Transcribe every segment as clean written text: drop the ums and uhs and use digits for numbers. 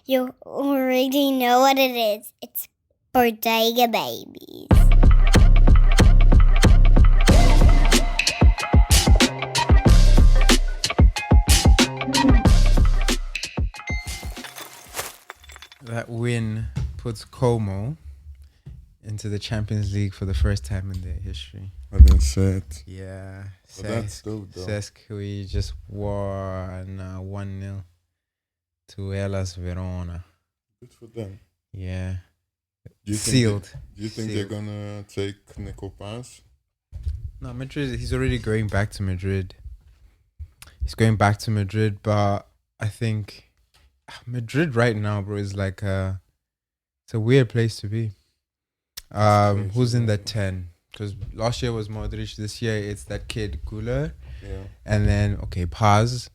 You already know what it is. It's Bodega Babies. That win puts Como into the Champions League for the first time in their history. I didn't say it. Yeah. But that's dope, though. Cesc just won 1-0 to Hellas Verona. Good for them. Yeah. Do you Sealed. Do you think they're gonna take Nico Paz? No, Madrid. He's already going back to Madrid. He's going back to Madrid, but I think Madrid right now, bro, is like it's a weird place to be. Who's in that 10? Because last year was Modric. This year it's that kid Güler. Yeah. And then Paz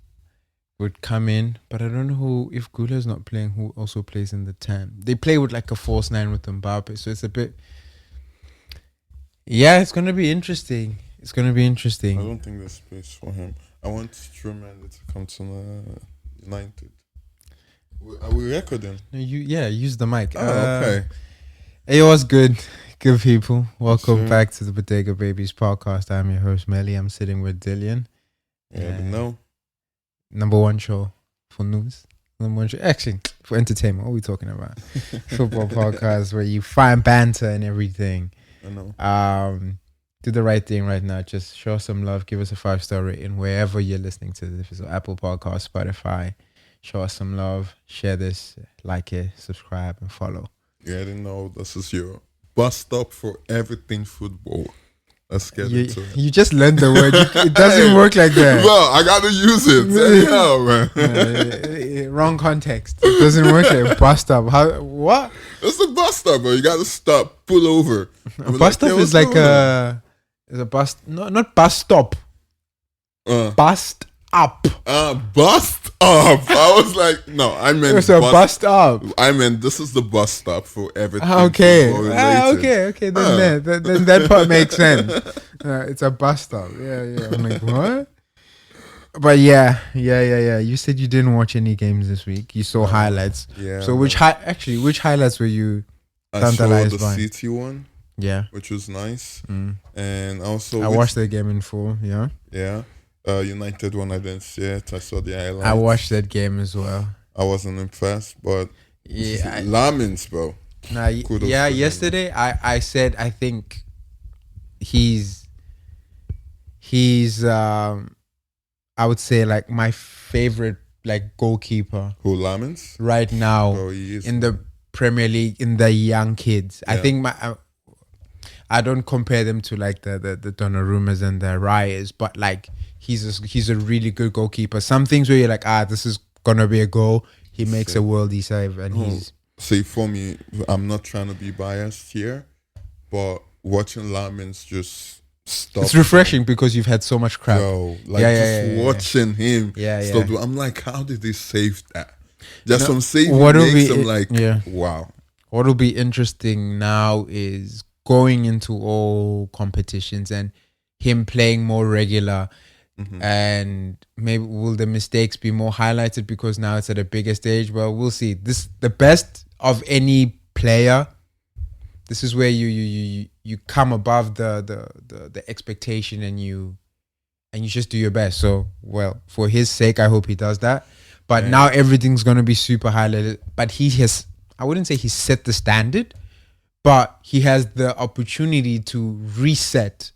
would come in, but I don't know who, if Güler's not playing, who also plays in the 10. They play with like a false 9 with Mbappé, so it's a bit. Yeah, it's gonna be interesting. I don't think there's space for him. I want Strumander to come to United. Are we recording? No, use the mic. Oh, okay. Hey, what's good? Good people. Welcome Sure. back to the Bodega Babies podcast. I'm your host, Melly. I'm sitting with Dillian. Yeah, but no. Number one show for news. Number one show. Actually, for entertainment. What are we talking about? Football podcast where you find banter and everything. I know. Do the right thing right now. Just show us some love. Give us a 5-star rating wherever you're listening to this. If it's on Apple Podcast, Spotify. Show us some love. Share this. Like it. Subscribe and follow. Yeah, I didn't know this is your bus stop for everything football. Let's get into it. You just learned the word. It doesn't work like that. Well, I gotta use it. Anyhow, man. Wrong context. It doesn't work like bus stop. How? What? It's a bus stop, bro. You gotta stop, pull over. A bus stop is like a bus. No, not bus stop. Bust up. Bust up. I was like, no, I meant It's a bust up. I meant this is the bus stop for everything. Okay. football-related. Okay. Then that part makes sense. It's a bus stop. Yeah. I'm like, what? But yeah. You said you didn't watch any games this week. You saw highlights. Yeah. So which highlights were you I saw the tantalized by? City one, Yeah. which was nice, and also I watched the game in full. Yeah. Yeah. United one, I didn't see it. I saw the highlights. I watched that game as well. I wasn't impressed, but Yeah. Lamins, bro. Kudos to him. Yesterday I said I think he's I would say like my favorite like goalkeeper Who, Lamins? right now Bro, he is. in the Premier League in the young kids. I Yeah. think I don't compare them to like the Donnarummas and the Rayas, but like he's a really good goalkeeper. Some things where you're like, this is gonna be a goal. He makes a worldie save, and he's. See, for me, I'm not trying to be biased here, but watching Lamins just stop. It's refreshing because you've had so much crap. Bro, like Yeah. watching him Yeah. stop. I'm like, how did they save that? Just No, some saving what'll makes be- them like, yeah. wow. What will be interesting now is going into all competitions and him playing more regular. And maybe will the mistakes be more highlighted because now it's at a bigger stage? Well, we'll see. This the best of any player. This is where you come above the expectation and you just do your best. So, well, for his sake, I hope he does that. But now everything's gonna be super highlighted. But he has, I wouldn't say he set the standard, but he has the opportunity to reset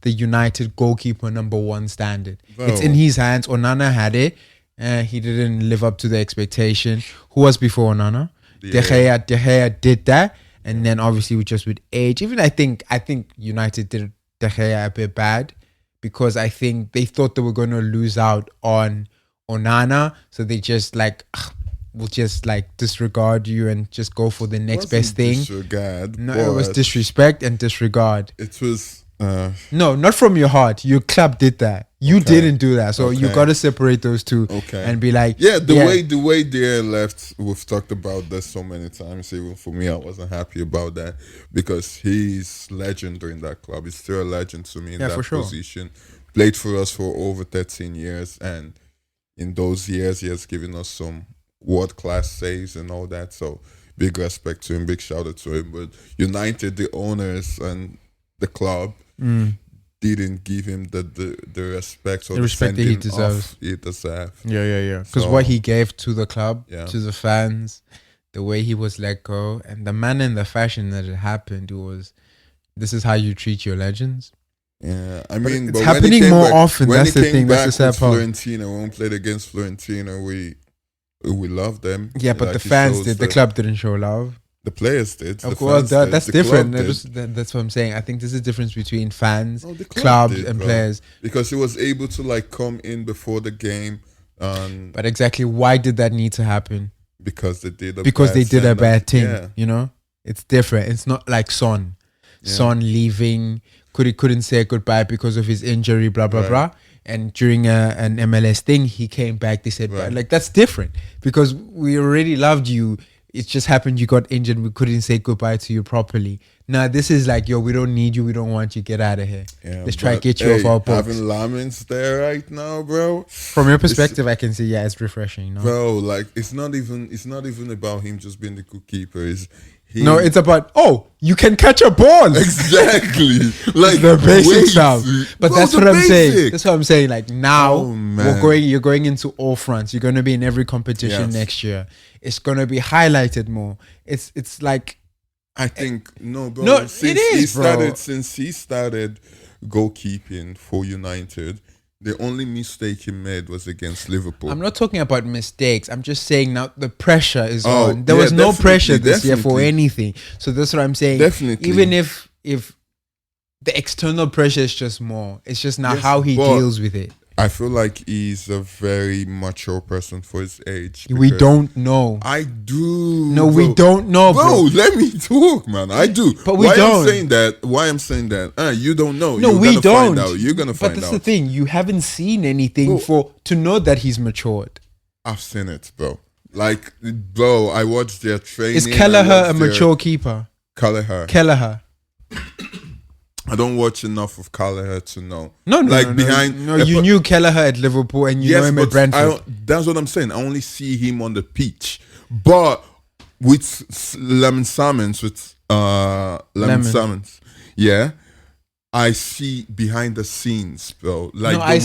the United goalkeeper number one standard. Bro. It's in his hands. Onana had it. He didn't live up to the expectation. Who was before Onana? De Gea did that. And then obviously with age, even I think United did De Gea a bit bad because I think they thought they were going to lose out on Onana. So they just like, we'll just like disregard you and just go for the next best thing. Disregard, No, it was disrespect and disregard. It was No, not from your heart. Your club did that. You didn't do that. So you got to separate those two and be like, the way they left, we've talked about this so many times. Even for me, I wasn't happy about that because he's legendary in that club. He's still a legend to me in that position. Played for us for over 13 years, and in those years, he has given us some world class saves and all that. So big respect to him, big shout out to him. But United, the owners and the club didn't give him the respect or The respect that he deserves. He deserved. Yeah. Because what he gave to the club, to the fans, the way he was let go, and the manner and the fashion that it happened, this is how you treat your legends. Yeah, I mean, it's happening more often. That's the thing. That's the sad part. Fiorentina, when we played against Fiorentina, we loved them. Yeah, but the fans did. The club didn't show love. The players did. Of course, that's different. That's what I'm saying. I think there's a difference between fans, clubs, and players. Because he was able to like come in before the game. But exactly, why did that need to happen? Because they did a bad thing. Yeah. You know, it's different. It's not like Son. Yeah. Son leaving, couldn't say goodbye because of his injury. Blah blah blah. And during an MLS thing, he came back. They said, like, that's different because we already loved you. It just happened you got injured. We couldn't say goodbye to you properly. Now this is like, yo, we don't need you. We don't want you. Get out of here. Yeah, let's try to get you off our books. Having Lamins there right now, bro. From your perspective, I can see, it's refreshing. No? Bro, like it's not even about him just being the goalkeeper. No, it's about, you can catch a ball. Exactly. Like the basic stuff. But that's what I'm saying. That's what I'm saying. Like now, you're going into all fronts. You're going to be in every competition next year. It's going to be highlighted more. It's like, I think bro. Since he started goalkeeping for United, the only mistake he made was against Liverpool. I'm not talking about mistakes. I'm just saying now the pressure is on. There was no pressure this year for anything. So that's what I'm saying. Definitely. Even if the external pressure is just more, it's just now how he deals with it. I feel like he's a very mature person for his age. We don't know. I do. No, we don't know, bro. Let me talk, man. I do. But we don't. Why I'm saying that? You don't know. No, we don't. Find out. You're gonna find out. But that's the thing. You haven't seen anything to know that he's matured. I've seen it, bro. Like, bro, I watched their training. Is Kelleher a mature keeper? Kelleher. I don't watch enough of Kylian to know. No. You knew Kelleher at Liverpool and you know him at Brentford. That's what I'm saying. I only see him on the pitch. But with Lemon Salmons, I see behind the scenes, bro. Like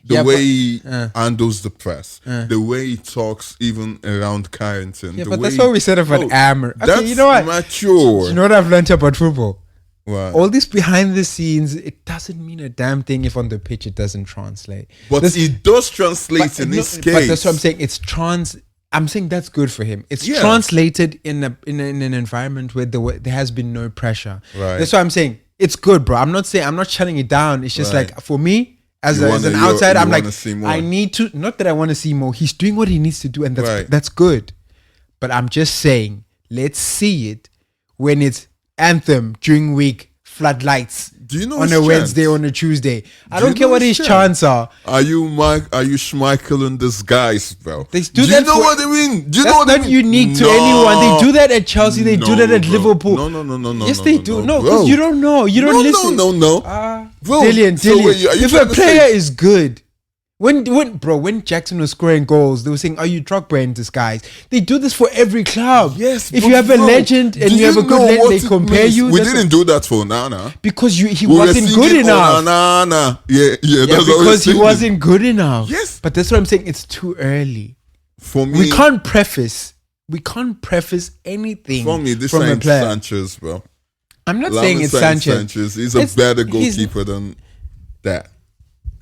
the way he handles the press, the way he talks even around Carrington. Yeah, but that's what we said about Amr. Okay, that's you know what? Mature. You know what I've learned about football? What? All this behind the scenes, it doesn't mean a damn thing if on the pitch it doesn't translate. But it does translate in this case. But that's what I'm saying. I'm saying that's good for him. It's translated in an environment where there has been no pressure. Right. That's what I'm saying. It's good, bro. I'm not shutting it down. It's just like, for me, as an outsider, I'm like, I need to, not that I want to see more. He's doing what he needs to do, and that's good. But I'm just saying, let's see it when it's anthem during week, floodlights. Do you know on a Wednesday, on a Tuesday? I don't care what his chants are. Are you Schmeichel in disguise, bro? They do you know what I mean? That's not unique to anyone. They do that at Chelsea. They do that at Liverpool. No. Yes, they do. No, because you don't know. You don't listen. No. Dylan. If a player is good, when Jackson was scoring goals, they were saying, "Are you Drogba in disguise?" They do this for every club. Yes, if you have a legend and you have a good legend, they compare you. We didn't do that for Nana because he wasn't good enough. Nana, yeah, because he wasn't good enough. Yes, but that's what I'm saying. It's too early for me. We can't preface anything. For me, this from ain't Sanchez, bro. I'm not saying it's Sanchez. He's a better goalkeeper than that.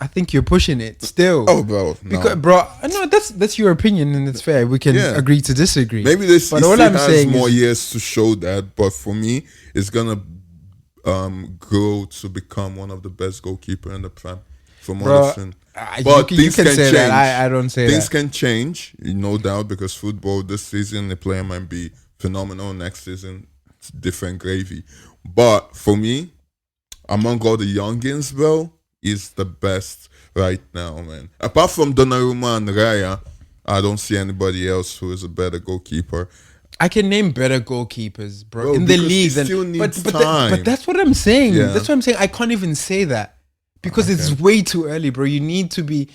I think you're pushing it still. Oh, bro. No. That's your opinion and it's fair. We can agree to disagree. Maybe this has more years to show that, but for me, it's gonna go to become one of the best goalkeeper in the Prem. From Anderson. But things can change. I don't say things can change, no doubt, because football this season the player might be phenomenal. Next season, it's different gravy. But for me, among all the youngins, bro, is the best right now, man. Apart from Donnarumma and Raya, I don't see anybody else who is a better goalkeeper. I can name better goalkeepers, bro in the league. But that's what I'm saying. Yeah. That's what I'm saying. I can't even say that because it's way too early, bro. You need to be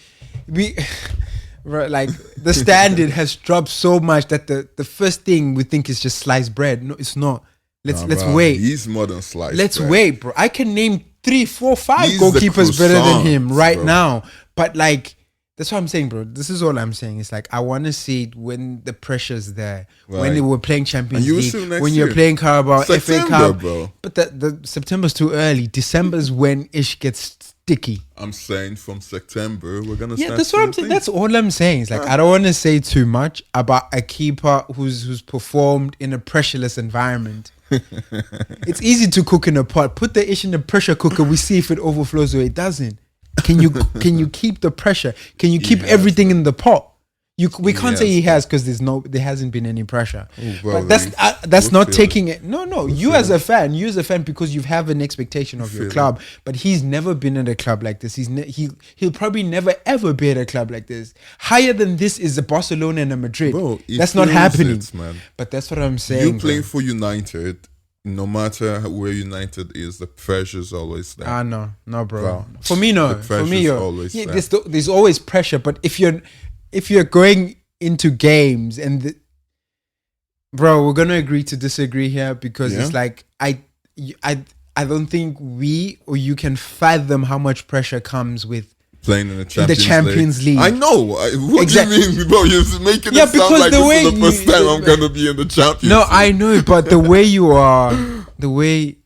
Right, like the standard has dropped so much that the first thing we think is just sliced bread. No, it's not. Let's bro, wait. He's more than sliced Let's bread. wait, bro. I can name 3, 4, 5 He's the goalkeepers better than him croissants, right bro. now. But like, that's what I'm saying, bro. This is all I'm saying. It's like I want to see it when the pressure's there, when Right. they were playing Champions And you will League, see next when you're year. playing Carabao, FA September, Cup. bro. But the September's too early. December's when ish gets sticky. I'm saying from September we're gonna. Yeah, start that's what I'm seeing saying. That's things. all I'm saying. It's like I don't want to say too much about a keeper who's performed in a pressureless environment. It's easy to cook in a pot. Put the ish in the pressure cooker. We see if it overflows or it doesn't. Can you keep the pressure? Can you keep everything in the pot? We can't say he has because there hasn't been any pressure. Oh, bro, But that's we'll not feel taking it. No. You as a fan because you have an expectation of your feel club. But he's never been at a club like this. He'll probably never ever be at a club like this. Higher than this is a Barcelona and a Madrid. Bro, he that's not feels happening. it, man. But that's what I'm saying. You playing for United, no matter where United is, the pressure's always there. No, bro. Bro, For me, no. the For me, pressure's yo. always Yeah, there. there's always pressure. But if you're going into games and bro, we're gonna agree to disagree here because Yeah. it's like I don't think we or you can fathom how much pressure comes with Playing in the Champions, Champions League. I know. What Exactly. do you mean, bro? You're making Yeah, it sound because like the this way is the first you- time I'm gonna be in the Champions No, League. I know, but the way you are, the way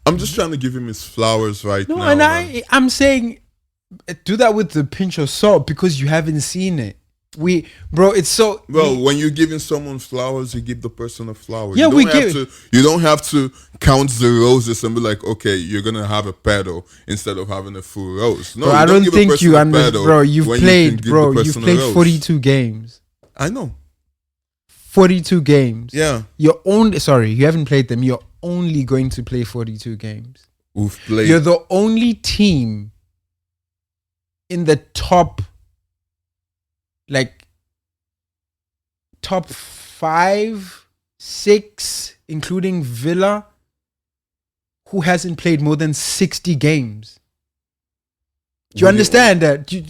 I'm just trying to give him his flowers right no, now. and man. I'm saying do that with the pinch of salt because you haven't seen it. Bro, it's so Well, when you're giving someone flowers, you give the person a flower. Yeah, You don't have to count the roses and be like, okay, you're gonna have a petal instead of having a full rose. No, bro, you I don't give a think person you a understand. petal Bro, you've when you can give the you've person a played rose. 42 games. I know. 42 games. Yeah, You haven't played them. You're only going to play 42 games. we've played. You're the only team in the top 5, 6, including Villa, who hasn't played more than 60 games. Do you understand that? You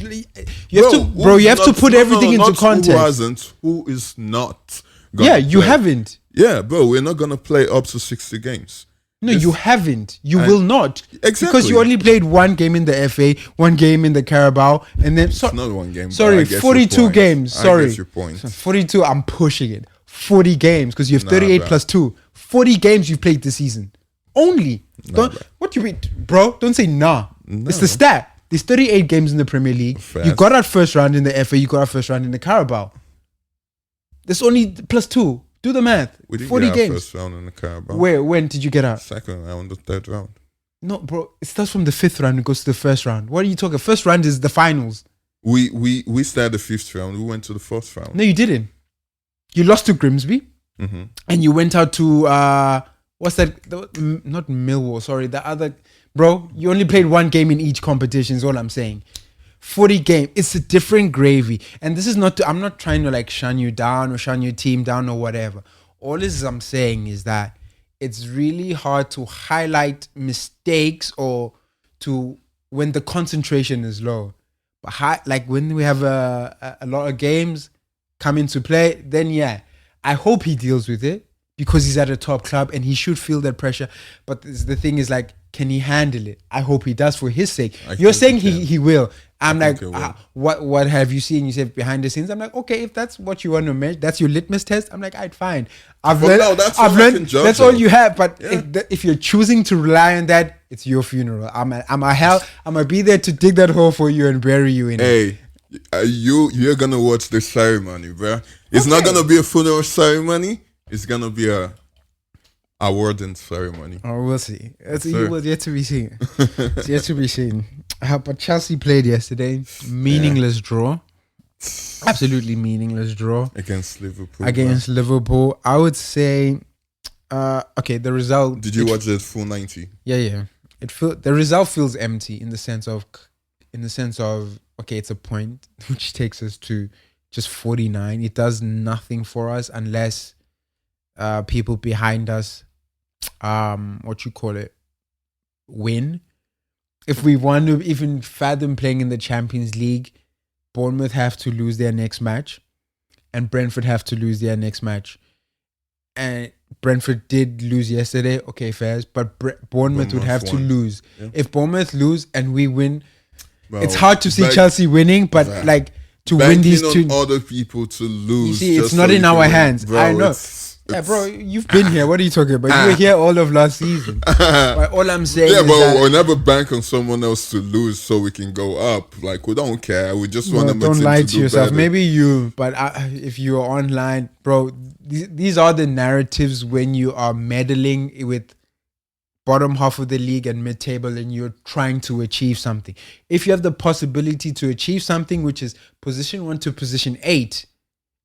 have to put everything into context. Who hasn't? Who is not? Yeah, you play. haven't. Yeah, bro, we're not gonna play up to 60 games. No, Yes. you haven't. You will not. Exactly. Because you only played one game in the FA, one game in the Carabao, and then It's not one game. but sorry, I get your 42 point. games. I Sorry. get your point. 42, I'm pushing it. 40 games because you have 38 bro. plus 2. 40 games you've played this season. Only. What do you mean, bro? Don't say nah. It's the stat. There's 38 games in the Premier League. Fast. You got out first round in the FA, you got out first round in the Carabao. There's only plus 2. Do the math. We didn't 40 get our games. first round in the Carabao. When did you get out? Second round, the third round. No, bro. It starts from the 5th round and goes to the first round. What are you talking? First round is the finals. We started the 5th round. We went to the 4th round. No, you didn't. You lost to Grimsby, and you went out to what's that? Not Millwall. Sorry, the other. Bro, you only played one game in each competition. Is all I'm saying. 40 game. It's a different gravy, and this is not. I'm not trying to like shun you down or shun your team down or whatever. All this I'm saying is that it's really hard to highlight mistakes or to when the concentration is low. But like when we have a lot of games come into play, then yeah, I hope he deals with it because he's at a top club and he should feel that pressure. But the thing is like, can he handle it? I hope he does for his sake. You're saying he will. I'm like, what have you seen? You said behind the scenes. I'm like, okay, if that's what you want to measure, that's your litmus test. I'm like, I'd fine. I've learned. That's all you have. But if you're choosing to rely on that, it's your funeral. I'm gonna be there to dig that hole for you and bury you in it. Hey, you're gonna watch the ceremony, bro. It's not gonna be a funeral ceremony. It's gonna be a awarding ceremony. Oh, we'll see. It's yet to be seen. It's yet to be seen. But Chelsea played yesterday. Meaningless draw. Absolutely meaningless draw. Against Liverpool. I would say, okay, the result. Did you watch it full 90? Yeah. The result feels empty in the sense of, okay, it's a point, which takes us to just 49. It does nothing for us unless people behind us, win. If we want to even fathom playing in the Champions League, Bournemouth have to lose their next match, and Brentford have to lose their next match. And Brentford did lose yesterday. Okay, fair. But Bournemouth would have to lose. Yeah. If Bournemouth lose and we win, it's hard to see Chelsea winning. But like to win these two, other people to lose. You see, it's not in our hands. Bro, I know. Yeah, bro, you've been here. What are you talking about? You were here all of last season. But all I'm saying is that we'll never bank on someone else to lose so we can go up. Like, we don't care. We just want them to do better. Don't lie to yourself. Maybe you, but if you're online, bro, these are the narratives when you are meddling with bottom half of the league and mid-table and you're trying to achieve something. If you have the possibility to achieve something, which is position 1 to position 8,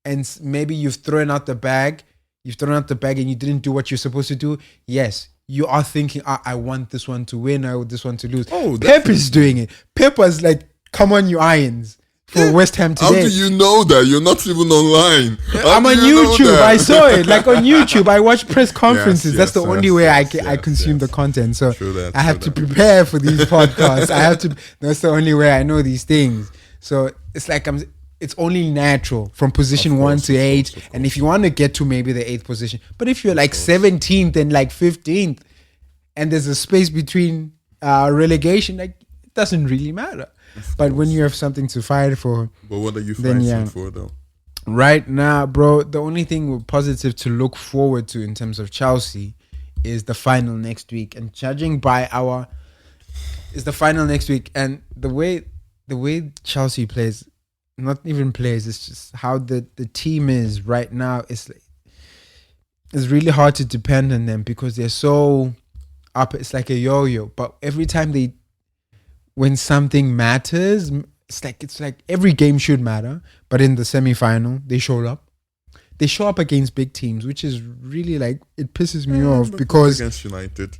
and maybe you've thrown out the bag, and you didn't do what you're supposed to do, yes, you are thinking, I want this one to win, I want this one to lose. Oh, Pep is doing it. Pep was like, come on, you Irons, for West Ham today. How do you know that? You're not even online. I'm on YouTube. I saw it. Like on YouTube, I watch press conferences. That's the only way I consume the content. So I have to prepare for these podcasts. That's the only way I know these things. So it's like it's only natural from position 1 to 8. And if you want to get to maybe the 8th position, but if you're like 17th and like 15th and there's a space between relegation, like it doesn't really matter. But when you have something to fight for. But what are you fighting for though? Right now, bro, the only thing positive to look forward to in terms of Chelsea is the final next week. And judging by is the final next week. And the way Chelsea plays, not even plays, it's just how the team is right now. It's really hard to depend on them because they're so up. It's like a yo-yo. But every time when something matters, it's like every game should matter. But in the semi-final, they show up. They show up against big teams, which is really like, it pisses me off because against United.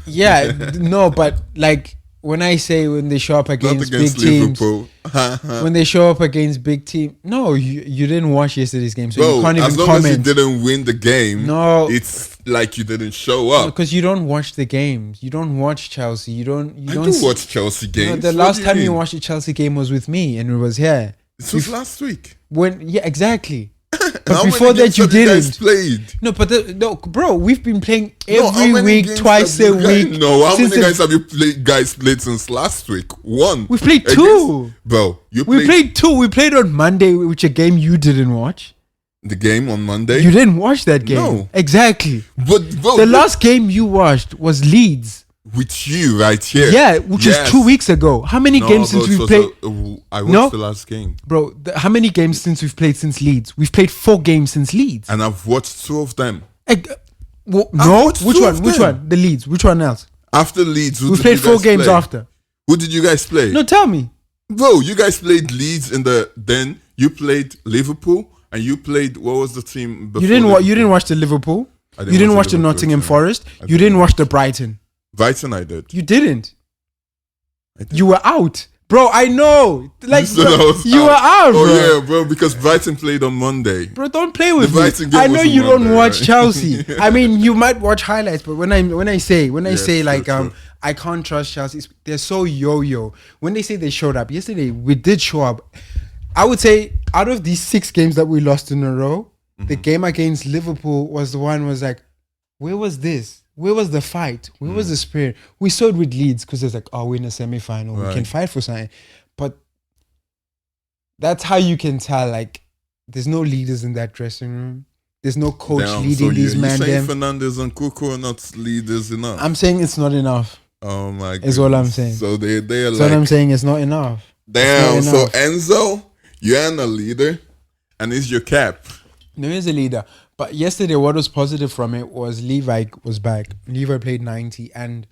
Yeah, no, but like, when I say when they show up against big teams, when they show up against big team, no, you didn't watch yesterday's game, so you can't even comment. As long as you didn't win the game, no, it's like you didn't show up. Because you don't watch the games. You don't watch Chelsea. I do watch Chelsea games. The last time you watched a Chelsea game was with me, and it was here. This was last week. Exactly. But before that, you didn't. Played? No, but bro, we've been playing every week, twice a week. No, how many guys have you played since last week? One. We played 2, bro. We played 2. We played on Monday, which a game you didn't watch. The game on Monday. You didn't watch that game. No, exactly. But bro, the last game you watched was Leeds. With you right here. Yeah, which is 2 weeks ago. How many games since we've played? I watched the last game. Bro, how many games since we've played since Leeds? We've played 4 games since Leeds. And I've watched 2 of them. No? Which one? The Leeds. Which one else? After Leeds. We played 4 games after. Who did you guys play? No, tell me. Bro, you guys played Leeds then you played Liverpool and you played, what was the team before? You didn't watch the Liverpool. You didn't watch the Nottingham Forest. You didn't watch the Brighton. Brighton, I did. You didn't. You were out, bro. I know. Like you were out, bro. Oh yeah, bro. Because Brighton played on Monday. Bro, don't play with me. I know you don't watch Chelsea. I mean, you might watch highlights, but when I say like true. I can't trust Chelsea. They're so yo-yo. When they say they showed up yesterday, we did show up. I would say out of these 6 games that we lost in a row, the game against Liverpool was the one was like, where was this? Where was the fight? Where was the spirit? We saw it with Leeds because it's like, oh, we're in a semi-final. Right. We can fight for something. But that's how you can tell, like, there's no leaders in that dressing room. There's no coach leading these men. You're saying Fernandes and Cuckoo are not leaders enough? I'm saying it's not enough. Oh, my God. Is all I'm saying. So they're like... what I'm saying. It's not enough. Damn. So Enzo, you're a leader and he's your cap. No, he's a leader. But yesterday, what was positive from it was Levi was back. Levi played 90 and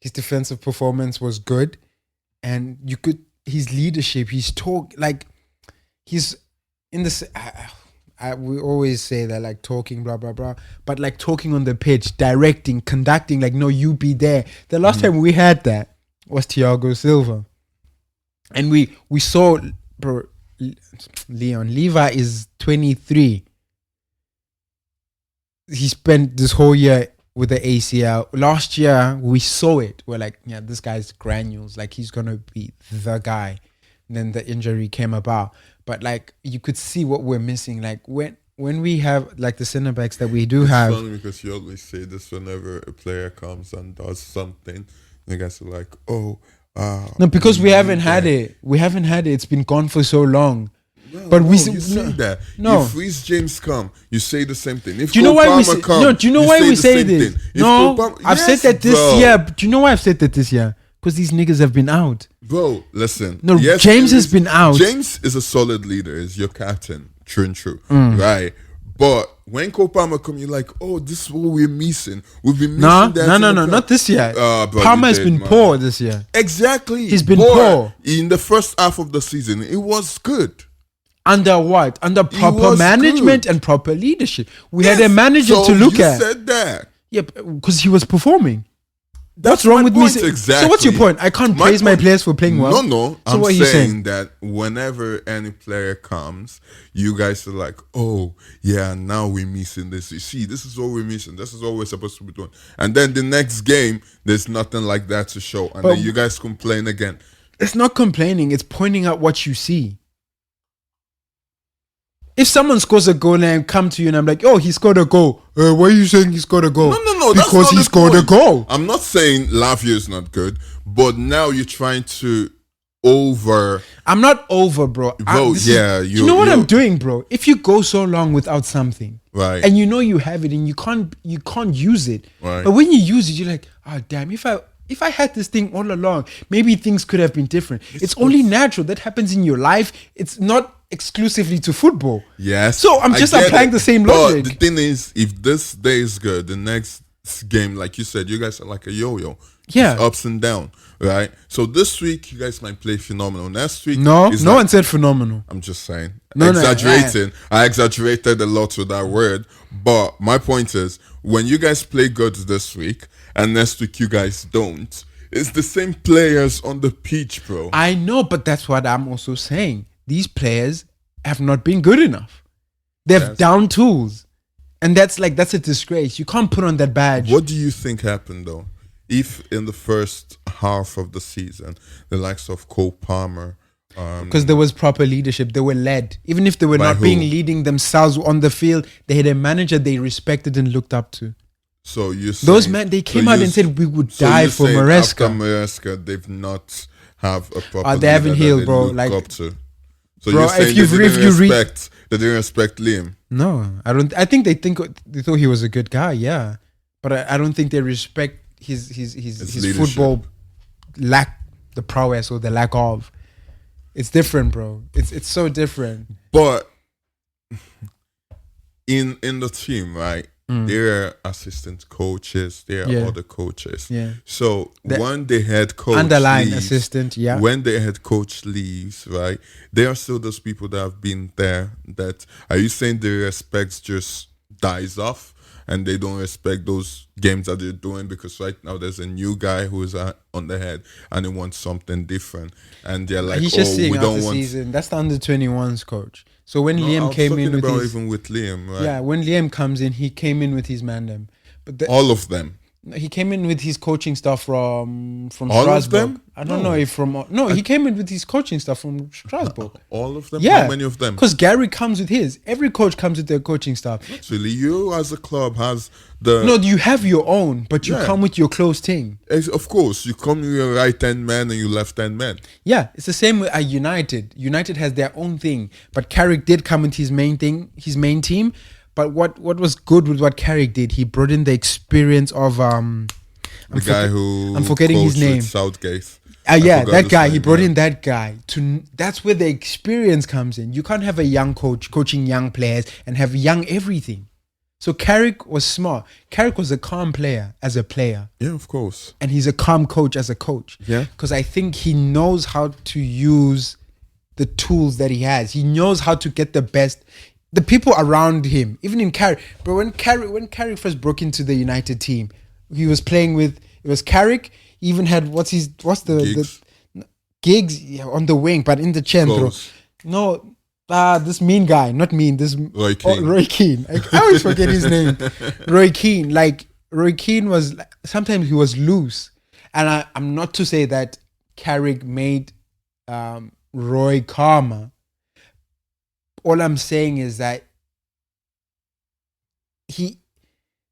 his defensive performance was good. And his leadership, his talk, like he's in this, we always say that like talking, blah, blah, blah. But like talking on the pitch, directing, conducting, like, no, you be there. The last time we had that was Thiago Silva. And we saw, bro, Levi is 23. He spent this whole year with the ACL. Last year, we saw it. We're like, yeah, this guy's granules. Like, he's going to be the guy. then the injury came about. But like you could see what we're missing. Like when we have like the centre backs that we do have. It's funny because you always say this whenever a player comes and does something. The guys are like, oh. No, because we haven't had it. We haven't had it. It's been gone for so long. No, but you say that. No. If Reece James come, you say the same thing. If do you know why we say? come, No, do you know why we say this? No, I've said that this year. Do you know why I've said that this year? Because these niggas have been out. Bro, listen. No, yes, James has been out. James is a solid leader. Is your captain. True and true. Right. But when Cole Palmer come, you're like, oh, this is what we're missing. We've been missing that. No, not this year. Bro, Palmer has been poor this year. Exactly. He's been poor. In the first half of the season, it was good. Under what? Under proper management and proper leadership. We had a manager so to look you at. Said that. Yeah, because he was performing. What's wrong with me? Exactly. So what's your point? I can't praise my players for playing well. No. So I'm what are you saying that whenever any player comes, you guys are like, oh, yeah, now we're missing this. You see, this is what we're missing. This is what we're supposed to be doing. And then the next game, there's nothing like that to show. And then you guys complain again. It's not complaining. It's pointing out what you see. If someone scores a goal and I come to you and I'm like, oh, he scored a goal. Why are you saying he scored a goal? No. Because he scored a goal. I'm not saying Lavia is not good, but now you're trying to I'm not over, bro. Bro, yeah. You know what I'm doing, bro? If you go so long without something, right, and you know you have it and you can't use it, right. But when you use it, you're like, oh, damn, if I had this thing all along, maybe things could have been different. It's only natural. That happens in your life. It's not exclusively to football. Yes. So I'm just applying the same logic. But the thing is, if this day is good, the next game, like you said, you guys are like a yo-yo. Yeah. It's ups and down, right? So this week, you guys might play phenomenal. Next week, no one said phenomenal. I'm just saying. Exaggerating. I exaggerated a lot with that word. But my point is, when you guys play good this week, and next week you guys don't, it's the same players on the pitch, bro. I know, but that's what I'm also saying. These players have not been good enough. They've down tools. And that's a disgrace. You can't put on that badge. What do you think happened, though? If in the first half of the season, the likes of Cole Palmer... Because there was proper leadership. They were led. Even if they were not leading themselves on the field, they had a manager they respected and looked up to. So you those men, they came out and said we would die for Maresca. After Maresca, they've not have a proper they haven't healed, bro. Like, up to. So bro, you're saying they didn't respect Liam? No, I don't. I think they thought he was a good guy, yeah, but I don't think they respect his football the prowess or the lack of. It's different, bro. It's so different. But in the team, right? There are assistant coaches. There are other coaches. Yeah. So when the head coach assistant, yeah. When the head coach leaves, right? There are still those people that have been there. That are you saying the respect just dies off and they don't respect those games that they're doing because right now there's a new guy who is on the head and he wants something different and they're like, he's just seeing out the season. That's the under-21s coach. So when Liam came in with even with Liam, right? Yeah, when Liam comes in, he came in with his mandem. But all of them. He came in with his coaching stuff from all Strasbourg. Of them? I don't know if he came in with his coaching stuff from Strasbourg. All of them? Yeah. How many of them? Because Gary comes with his. Every coach comes with their coaching stuff. Actually, you as a club has the... No, you have your own, but you come with your close team. Of course, you come with your right-hand man and your left-hand man. Yeah, it's the same with United. United has their own thing, but Carrick did come with his main team. But what was good with what Carrick did, he brought in the experience of I'm forgetting his name. Southgate. That guy. He brought in that guy. That's where the experience comes in. You can't have a young coach coaching young players and have young everything. So Carrick was smart. Carrick was a calm player as a player. Yeah, of course. And he's a calm coach as a coach. Yeah. Because I think he knows how to use the tools that he has. He knows how to get the best. The people around him, even in Carrick. But when Carrick first broke into the United team, he was playing with, it was Carrick. He even had the Giggs on the wing, but in the centro. No, this mean guy, not mean. This Roy Keane. Roy Keane. I always forget his name. Roy Keane. Like Roy Keane was sometimes he was loose, and I'm not to say that Carrick made Roy Karma. All I'm saying is that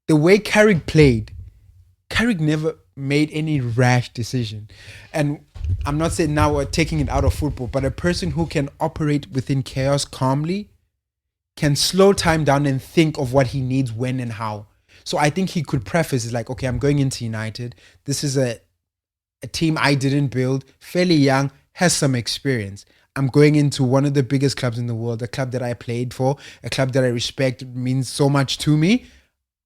the way Carrick played, Carrick never made any rash decision. And I'm not saying now we're taking it out of football, but a person who can operate within chaos calmly can slow time down and think of what he needs, when and how. So I think he could preface it like, okay, I'm going into United. This is a team I didn't build, fairly young, has some experience. I'm going into one of the biggest clubs in the world, a club that I played for, a club that I respect, means so much to me.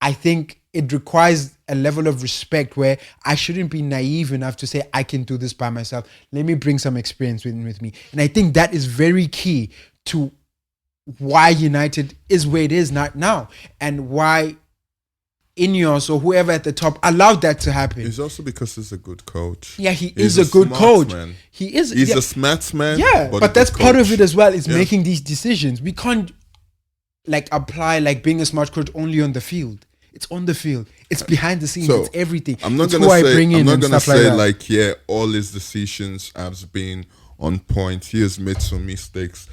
I think it requires a level of respect where I shouldn't be naive enough to say, I can do this by myself. Let me bring some experience with me. And I think that is very key to why United is where it is now, and why Ineos or whoever at the top allowed that to happen. It's also because he's a good coach. Yeah, he's a good coach. Man. He's a smart man. Yeah, but that's part of it as well, is making these decisions. We can't like apply like being a smart coach only on the field. It's on the field. It's behind the scenes. So, it's everything. I'm not gonna say all his decisions have been on point. He has made some mistakes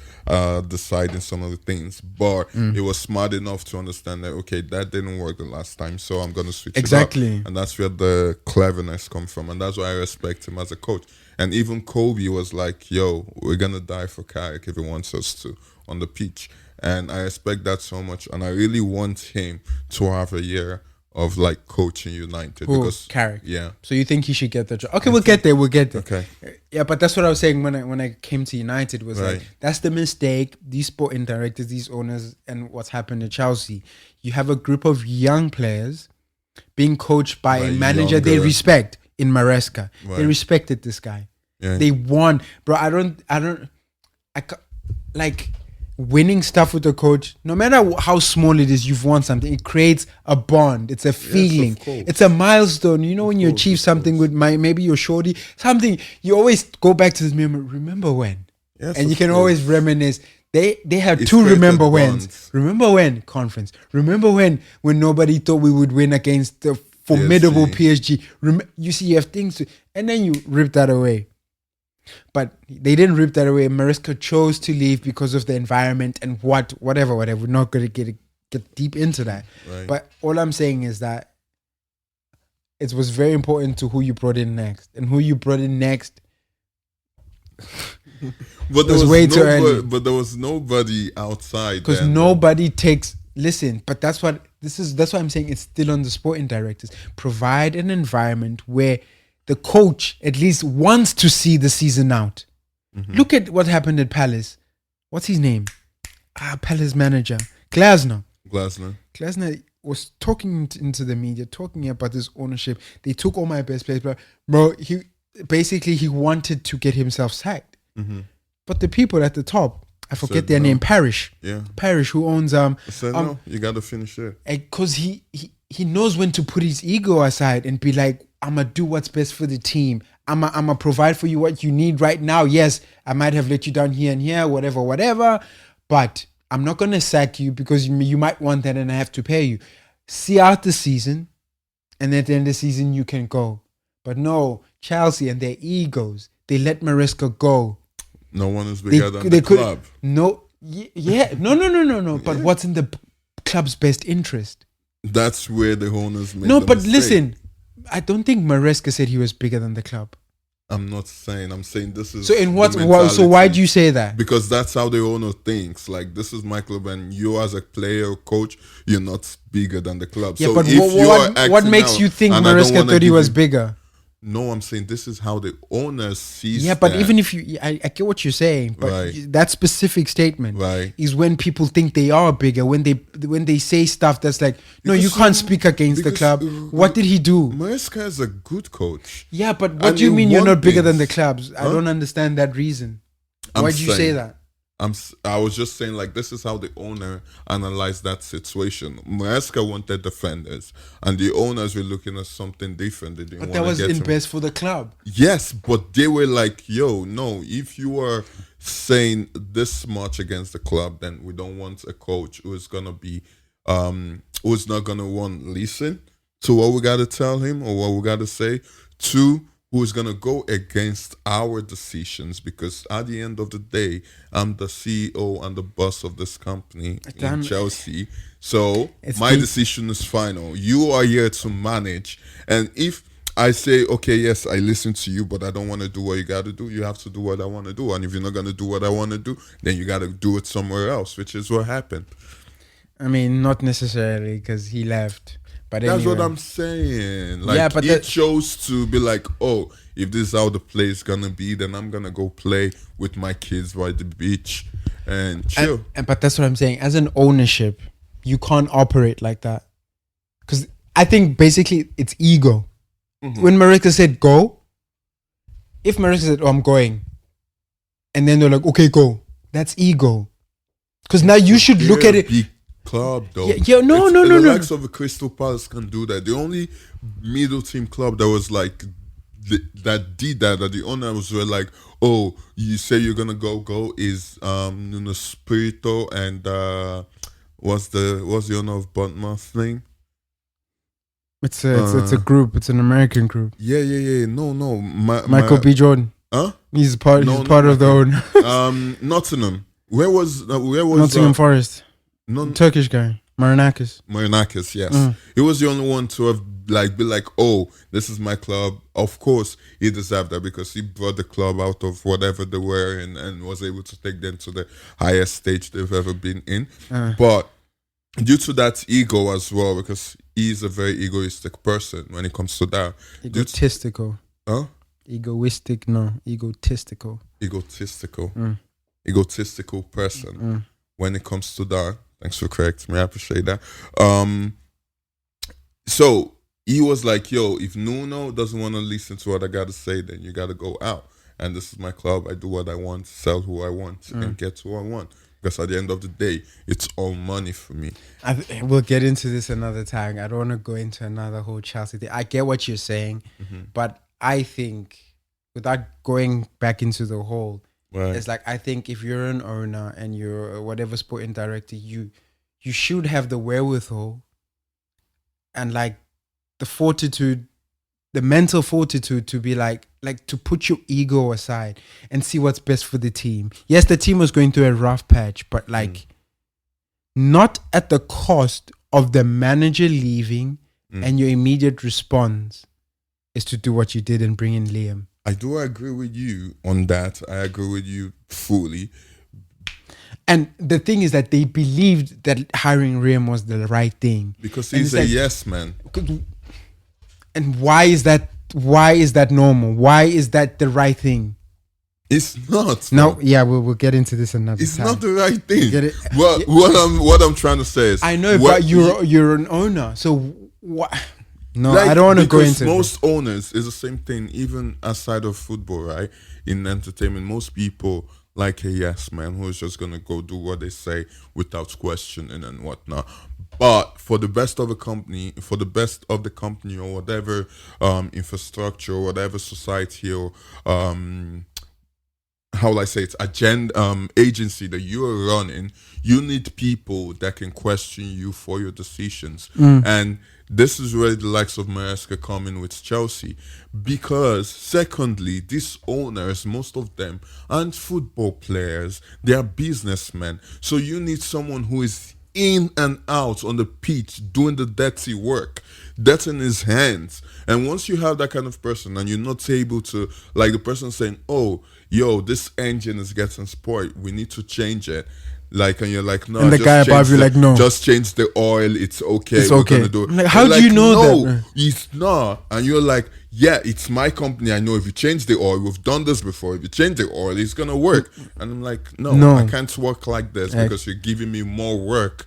deciding some of the things, but he was smart enough to understand that, okay, that didn't work the last time, so I'm going to switch it up. And that's where the cleverness comes from, and that's why I respect him as a coach. And even Kobe was like, yo, we're going to die for Carrick if he wants us to on the pitch. And I respect that so much, and I really want him to have a year of like coaching United. Because Carrick. Yeah. So you think he should get the job? Okay, we'll get there. Okay. Yeah, but that's what I was saying when I came to United was like, that's the mistake. These sporting directors, these owners, and what's happened at Chelsea. You have a group of young players being coached by a manager they respect in Maresca. They respected this guy. Yeah. They won, bro. Winning stuff with the coach, no matter how small it is, you've won something. It creates a bond. It's a feeling. Yes, it's a milestone. You know, when you achieve something with maybe your shorty, something, you always go back to this memory. Remember when? Yes, and you can always reminisce. They had two remember whens. Remember when? Conference. Remember when nobody thought we would win against the formidable PSG. You see, you have things to, and then you rip that away. But they didn't rip that away. Maresca chose to leave because of the environment and whatever. We're not going to get deep into that. Right. But all I'm saying is that it was very important to who you brought in next. And who you brought in next but was way too early. But there was nobody outside. Because nobody takes... Listen, but that's why I'm saying it's still on the sporting directors. Provide an environment where the coach at least wants to see the season out. Mm-hmm. Look at what happened at Palace. What's his name? Palace manager. Glasner was talking into the media, talking about this ownership. They took all my best players. Bro, he wanted to get himself sacked. Mm-hmm. But the people at the top, I forget their name, Parrish. Yeah. Parrish, who owns... no, you got to finish it. Because he knows when to put his ego aside and be like, I'm going to do what's best for the team. I'm going to provide for you what you need right now. Yes, I might have let you down here and here, whatever. But I'm not going to sack you because you might want that and I have to pay you. See out the season, and at the end of the season, you can go. But no, Chelsea and their egos, they let Maresca go. No one is bigger than the club. No. But what's in the club's best interest? That's where the owners make but mistake. Listen, I don't think Maresca said he was bigger than the club. I'm not saying. I'm saying this is. So in what? So why do you say that? Because that's how the owner thinks. Like, this is my club, and you as a player or coach, you're not bigger than the club. Yeah, so but what makes you think Maresca thought he was bigger? No, I'm saying this is how the owner sees. Yeah, but even if I get what you're saying, but that specific statement is when people think they are bigger. When they say stuff that's like, no, you can't speak against the club. What did he do? Maresca is a good coach. Yeah, but what do you mean you're not bigger than the clubs? I don't understand that reason. Why did you say that? I was just saying, like, this is how the owner analyzed that situation. Maresca wanted defenders, and the owners were looking at something different. They didn't want to get that was in best for the club. Yes, but they were like, yo, no, if you are saying this much against the club, then we don't want a coach who's gonna be who's not gonna listen to what we gotta tell him or what we gotta say. Two, who's gonna go against our decisions, because at the end of the day, I'm the CEO and the boss of this company in Chelsea. So my decision is final. You are here to manage, and if I say, okay, yes, I listen to you, but I don't want to do what you got to do, you have to do what I want to do. And if you're not going to do what I want to do, then you got to do it somewhere else, which is what happened. I mean, not necessarily, because he left. But that's anyway. what I'm saying. Like, but he chose to be like, oh, if this is how the play is going to be, then I'm going to go play with my kids by the beach and chill. But that's what I'm saying. As an ownership, you can't operate like that. Because I think basically it's ego. Mm-hmm. When Mariska said go, if Mariska said, oh, I'm going, and then they're like, okay, go, that's ego. Because now you should look at it. Big club, though. No. The likes of the Crystal Palace can do that. The only middle team club that was like that did that the owners were like, oh, you say you're gonna go is Nuno Espirito and what's the owner of Bournemouth's name? It's a group. It's an American group. Yeah. No. Michael B. Jordan. Huh? He's part of the owner. Nottingham. Where was Nottingham Forest? Turkish guy. Marinakis, yes. He was the only one to have be like, oh, this is my club. Of course, he deserved that because he brought the club out of whatever they were in and was able to take them to the highest stage they've ever been in. But due to that ego as well, because he's a very egoistic person when it comes to that. Egotistical. Huh? Egoistic, no. Egotistical. Egotistical person when it comes to that. Thanks for correcting me. I appreciate that. So he was like, yo, if Nuno doesn't want to listen to what I got to say, then you got to go out. And this is my club. I do what I want, sell who I want, and get who I want. Because at the end of the day, it's all money for me. We'll get into this another time. I don't want to go into another whole Chelsea thing. I get what you're saying, but I think, without going back into the whole, it's like, I think if you're an owner and you're whatever sporting director, you should have the wherewithal and like the fortitude, the mental fortitude to be like to put your ego aside and see what's best for the team. Yes, the team was going through a rough patch, but like not at the cost of the manager leaving, and your immediate response is to do what you did and bring in Liam. I do agree with you on that. I agree with you fully. And the thing is that they believed that hiring Liam was the right thing. Because he's a yes man. And why is that normal? Why is that the right thing? It's not. No, yeah, we'll get into this another time. It's not the right thing. Get it? What I'm trying to say is, I know, but you're an owner, so what? No, I don't want to go into most owners is the same thing, even outside of football, right? In entertainment, most people like a yes man who's just gonna go do what they say without questioning and whatnot. But for the best of the company, or whatever infrastructure or whatever society or how will I say it, agency that you are running, you need people that can question you for your decisions. And this is where the likes of Mariska come in with Chelsea. Because secondly, these owners, most of them aren't football players, they are businessmen. So you need someone who is in and out on the pitch doing the dirty work. That's in his hands. And once you have that kind of person and you're not able to, like the person saying, oh, yo, this engine is getting spoiled, we need to change it. Like, and you're like, no, and the guy above you like, no, just change the oil, it's okay, it's we're okay. gonna do it. Like, how do you know that? It's not. And you're like, yeah, it's my company, I know if you change the oil, we've done this before, if you change the oil, it's gonna work. And I'm like, no. I can't work like this because you're giving me more work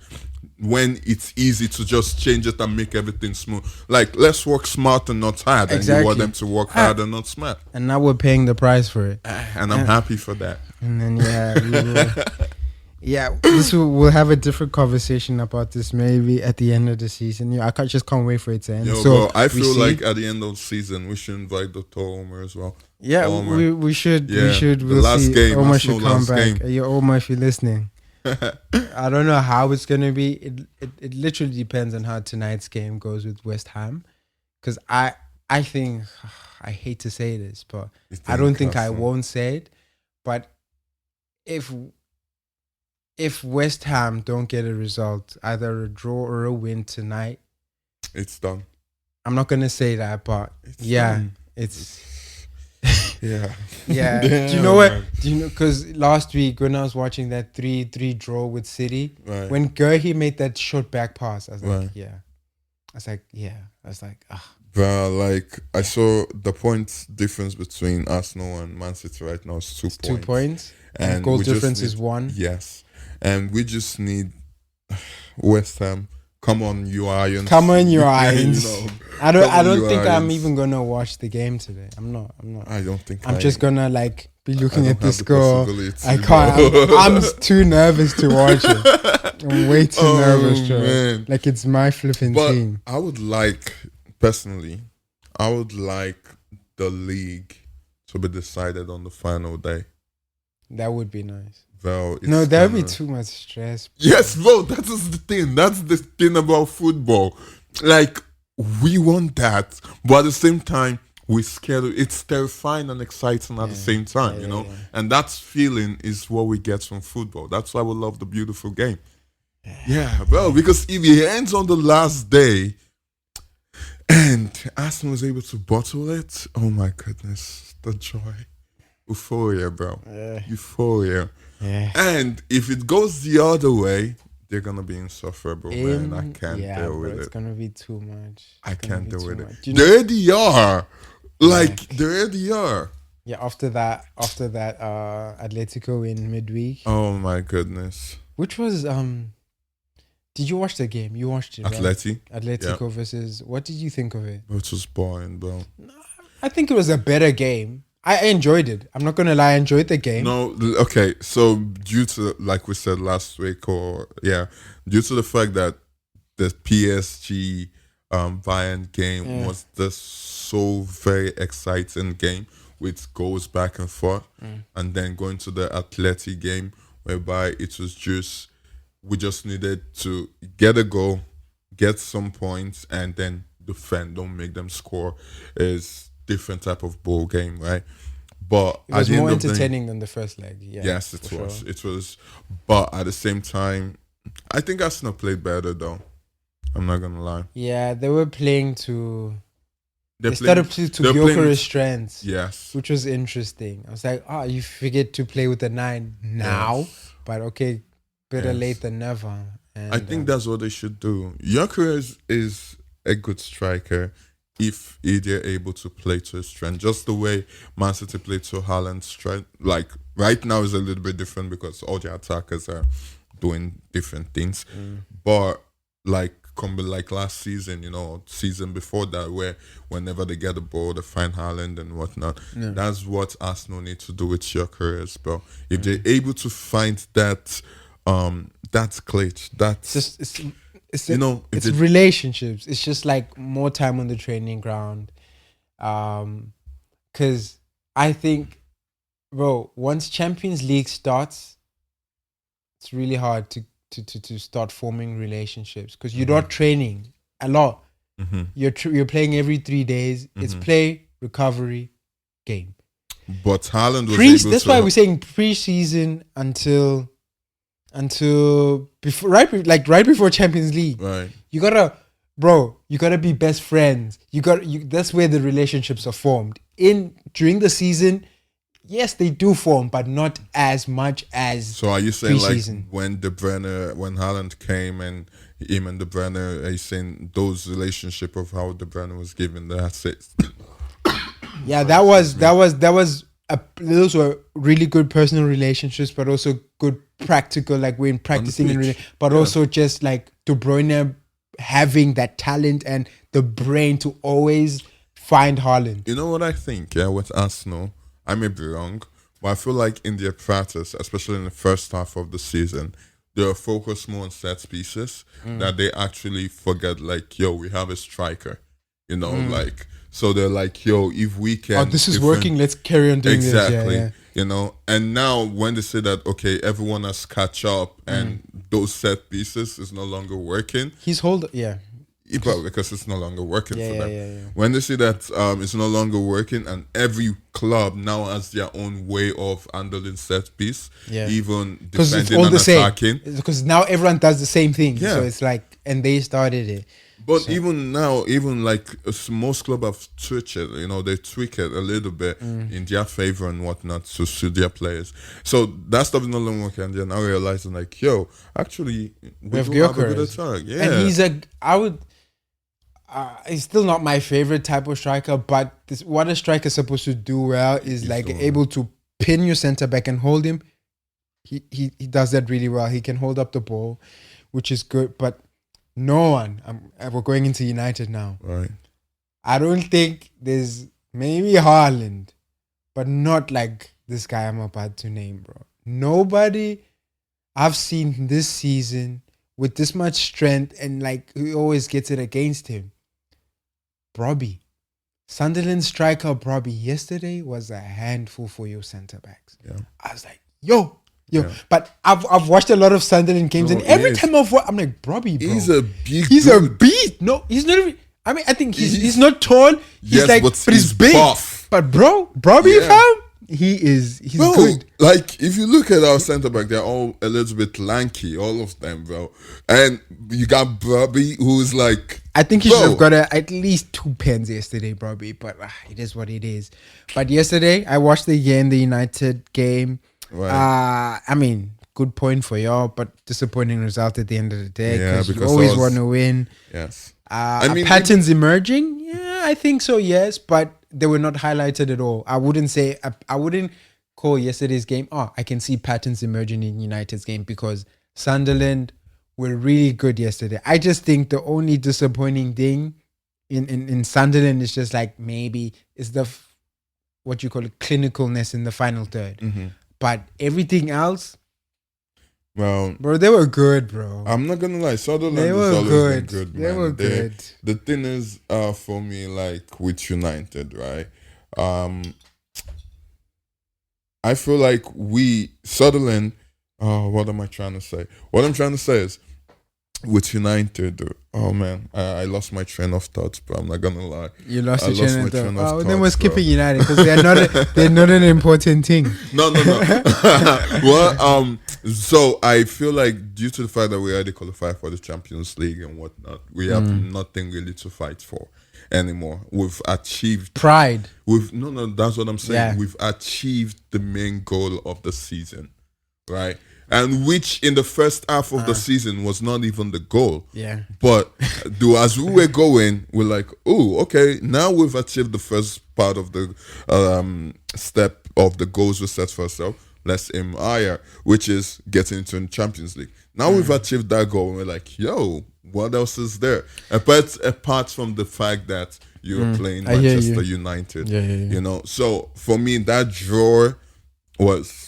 when it's easy to just change it and make everything smooth. Like, let's work smart and not hard. Exactly. And you want them to work hard and not smart. And now we're paying the price for it. And I'm happy for that. And then, we'll have a different conversation about this maybe at the end of the season. I just can't wait for it to end. So I feel like at the end of the season, we should invite Dr. Omer as well. Yeah, we should. Yeah. We should. We'll last see. game. Omar should come back. Game. Yeah, Omar, if you're listening. I don't know how it's going to be. It literally depends on how tonight's game goes with West Ham. Because I think I hate to say this, but You I don't think I Arsenal- won't say it. But if West Ham don't get a result, either a draw or a win tonight, It's done. I'm not gonna say that, but It's yeah, done. it's Yeah. yeah. Do you know what? Do you know? Because last week when I was watching that 3-3 draw with City, Right. when Gerhi made that short back pass, I was like, Right. yeah. I was like, ah. But like I saw the points difference between Arsenal and Man City right now is 2 It's points. 2 points. And And goal we just difference need- is 1. Yes. And we just need West Ham. Come on, you Irons. Come on, you You Irons. know, I come on, don't you think I'm Irons. even gonna watch the game today. I'm not. I don't think I'm just gonna like be looking I at don't the have the score. possibility, I can't. bro. I'm too nervous to watch it. I'm way too Oh, nervous, Joe. man. Like it's my flipping But team. I would like, personally, I would like the league to be decided on the final day. That would be nice. Well, it's No, that would be kinda- too much stress. Yes, bro, that is the thing. That's the thing about football. Like, we want that, but at the same time, we're scared. It's terrifying and exciting at the same time, you know? yeah. And that feeling is what we get from football. That's why we love the beautiful game. Yeah, well, because if it ends on the last day and Arsenal was able to bottle it, oh my goodness, the joy. Euphoria, bro. Euphoria. Yeah. And if it goes the other way, they're gonna be insufferable, man. I can't deal bro, with it's it. gonna be too much. I It's gonna can't be deal too with much. it. Do you They know- already are. Like, they already are. Yeah, after that Atletico in midweek, Oh my goodness. which was did you watch the game? You watched it, right? Atletico versus. What did you think of it? Which was boring, bro. I think it was a better game. I enjoyed it. I'm not gonna lie, I enjoyed the game. No, okay. So due to, like we said last week, due to the fact that the PSG Bayern game was this so very exciting game with goals back and forth, and then going to the Atleti game whereby it was just we just needed to get a goal, get some points, and then defend. Don't make them score. Is different type of ball game, right? But It was at the more end of the- entertaining than the first leg. Yeah, yes, it for was. sure. It was. But at the same time, I think Arsenal played better, though. I'm not gonna lie. Yeah, they were playing to. They're They started playing- to they're playing Gyökeres with- strengths, Yes. which was interesting. I was like, you forget to play with the 9 now, Yes. but okay, better Yes. late than never. And, I think that's what they should do. Gyökeres is a good striker if they're able to play to his strength. Just the way Man City played to Haaland's strength. Like, right now is a little bit different because all the attackers are doing different things. But, like last season, season before that, where whenever they get the ball, they find Haaland and whatnot. That's what Arsenal need to do with Gyökeres, bro. If they're able to find that, that's clutch. That's it's just it's if it's it- relationships. It's just like more time on the training ground. Because I think, bro, once Champions League starts, it's really hard to start forming relationships because you're not training a lot. You're playing every 3 days. It's play, recovery, game. But Haaland was able That's to. why we're saying preseason until before right before Champions League. Right. You gotta be best friends. That's where the relationships are formed. During the season, yes, they do form, but not as much as. So are you saying preseason. like when Haaland came and him and De Bruyne, are you saying those relationship of how De Bruyne was given? That's it. Yeah, those were really good personal relationships, but also good practical, like when practicing in pitch. but also just like De Bruyne having that talent and the brain to always find Haaland. You know what I think? Yeah, with Arsenal, I may be wrong, but I feel like in their practice, especially in the first half of the season, they are focused more on set pieces that they actually forget. Like, yo, we have a striker. Like. So they're like, yo, if we can... this is if working, let's carry on doing this. exactly. Yeah. And now when they say that, okay, everyone has catch up and those set pieces is no longer working, He's hold, yeah. But because it's no longer working Yeah, for yeah, them. yeah, yeah. When they see that it's no longer working and every club now has their own way of handling set piece, Yeah. even Because it's defending all and the same. attacking. Because now everyone does the same thing. Yeah. So it's like, and they started it. But So- even now, even like most clubs have switched it, they tweak it a little bit in their favor and whatnot to suit their players. So that stuff is no longer working. And they're now realizing, like, yo, actually, we With do have a good Gyökeres. attack. Yeah. And he's still not my favorite type of striker, but what a striker is supposed to do well is He's like doing able to pin your center back and hold him. He does that really well. He can hold up the ball, which is good. But no one, we're going into United now. Right. I don't think there's maybe Haaland, but not like this guy I'm about to name, bro. Nobody I've seen this season with this much strength and like who always gets it against him. Brobby. Sunderland striker Brobby yesterday was a handful for your centre backs. Yeah. I was like, yo. Yeah. But I've watched a lot of Sunderland games, No, and every he is. time I've watched, I'm like, Brobby, bro. He's a big He's a dude. beast. No, he's not even. I mean, I think he's not tall. He's Yes, like, but but he's he's big. buff. But Brobby, Yeah. fam, he's Bro, good. like if you look at our centre back, they're all a little bit lanky, all of them, bro. And you got Bobby, who's like, I think he bro, should have got at least 2 pens yesterday, Brobby. But it is what it is. But yesterday, I watched the United game. Right. I mean, good point for y'all, but disappointing result at the end of the day. Yeah, You because always I was- want to win. yes. I mean, patterns emerging. Yeah, I think so. Yes, but they were not highlighted at all. I wouldn't say. I wouldn't call yesterday's game. Oh, I can see patterns emerging in United's game because Sunderland were really good yesterday. I just think the only disappointing thing in Sunderland is just like maybe is the what you call it clinicalness in the final third. Mm-hmm. But everything else, Well, bro, they were good, bro. I'm not gonna lie, Sutherland They has were always good. been good, They man. were good. The thing is, for me, like with United, right? I feel like Sutherland. What am I trying to say? What I'm trying to say is, with United, oh man, I lost my train of thoughts, but I'm not gonna lie. You lost I your lost train my of train thought. of Oh, then we're thoughts, bro. skipping United because they're not an important thing. No. Well, so I feel like due to the fact that we already qualified for the Champions League and whatnot, we have nothing really to fight for anymore. We've achieved Pride. that's what I'm saying. Yeah. We've achieved the main goal of the season, right? And which in the first half of the season was not even the goal. Yeah. But as we were going, we're like, oh, okay, now we've achieved the first part of the step of the goals we set for ourselves. Let's aim higher, which is getting into the Champions League. Now we've achieved that goal, and we're like, yo, what else is there? Apart from the fact that you're playing I hear Manchester you. United, Yeah. So for me, that draw was.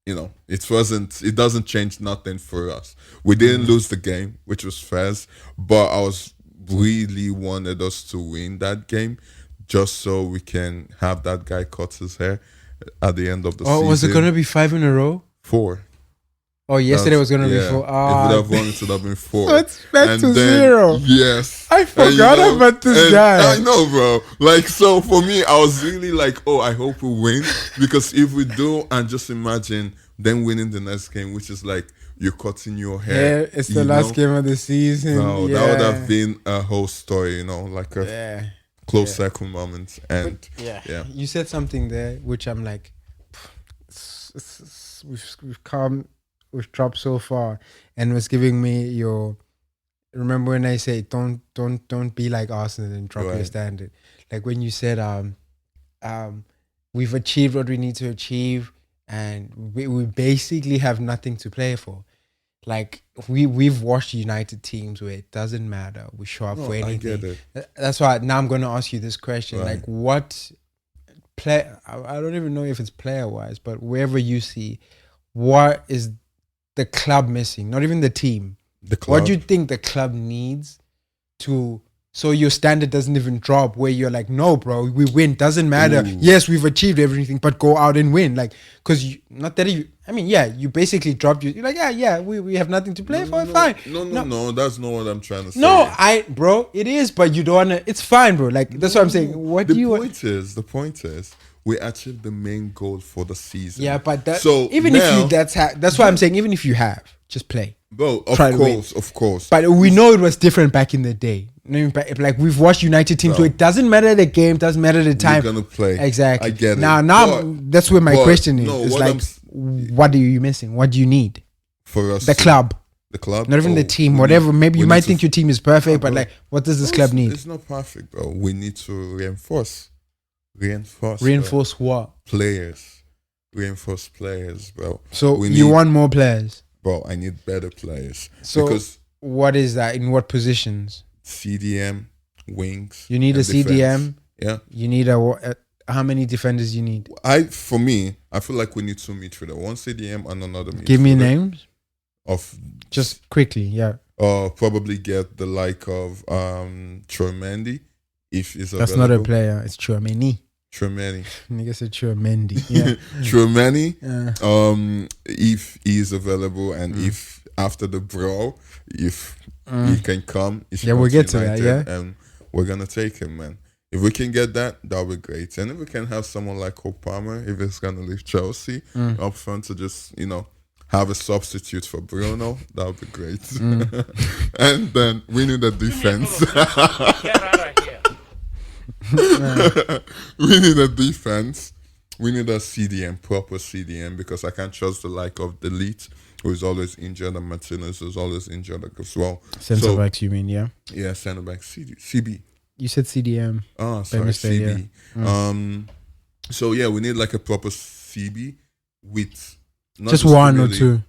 It doesn't change nothing for us. We didn't lose the game, which was fast, but I was really wanted us to win that game just so we can have that guy cut his hair at the end of the season. Oh, was it going to be 5 in a row? 4? Oh, yesterday was going to be 4. If we have won, it would have been 4. So it's back to 0. Yes. I forgot about this guy. I know, bro. Like, so for me, I was really like, oh, I hope we win. Because if we do, and just imagine them winning the next game, which is like you're cutting your hair. Yeah, it's the last game of the season. Bro, yeah. that would have been a whole story, like a close second moment. And yeah. You said something there, which I'm like, we've dropped so far, and was giving me your. Remember when I say don't be like Arsenal and drop your standard. Like when you said we've achieved what we need to achieve, and we basically have nothing to play for. Like we've watched United teams where it doesn't matter. We show up for anything. I get it. That's why now I'm going to ask you this question. Right. Like what play? I don't even know if it's player wise, but wherever you see, what is the club missing? Not even the team. The club. What do you think the club needs to So your standard doesn't even drop where you're like, no, bro, we win. Doesn't matter. Ooh. Yes, we've achieved everything, but go out and win. Like, because not that you, I mean, yeah, you basically dropped you. You're like, yeah, we have nothing to play for. Fine. No, that's not what I'm trying to say. No, bro, it is, but you don't want to. It's fine, bro. Like, that's what I'm saying. What do you want? The point is, we achieved the main goal for the season. Yeah, but that, so even now, if you, that's why I'm saying, even if you have, just play. Bro, of course. But we know it was different back in the day. Like we've watched United teams, so it doesn't matter the game, doesn't matter the time. We're gonna play. Exactly. I get it. Now, that's where my question is. It's like, what are you missing? What do you need for us? The club. The club, not even the team. Whatever. Maybe you might think your team is perfect, but like, what does this club need? It's not perfect, bro. We need to reinforce. Reinforce what? Players. Reinforce players, bro. So you want more players? Bro, I need better players. So because what is that? In what positions? CDM, wings. You need a defense. CDM. Yeah. You need how many defenders you need? For me, I feel like we need two midfielders. One CDM and another midfielder. Give me names. Of just quickly, yeah. Probably get the like of Troy if he's available. That's not a player. It's Chouameni. Nigga said Chouameni. Yeah. Chouameni. If he's available and if after the brawl, if he can come, we'll get to that. Yeah, and we're gonna take him, man. If we can get that, that'll be great. And if we can have someone like Cole Palmer, if it's gonna leave Chelsea up front to just have a substitute for Bruno, that would be great. And then we need a defense. Get out of here. We need a defense. We need a CDM, proper CDM, because I can't trust the like of Delete, who is always injured, and Martinez is always injured as well. Centre backs, you mean? Yeah. Yeah, centre back, CB. You said CDM. Oh, sorry, CB. Yeah. So yeah, we need like a proper CB with just one or two.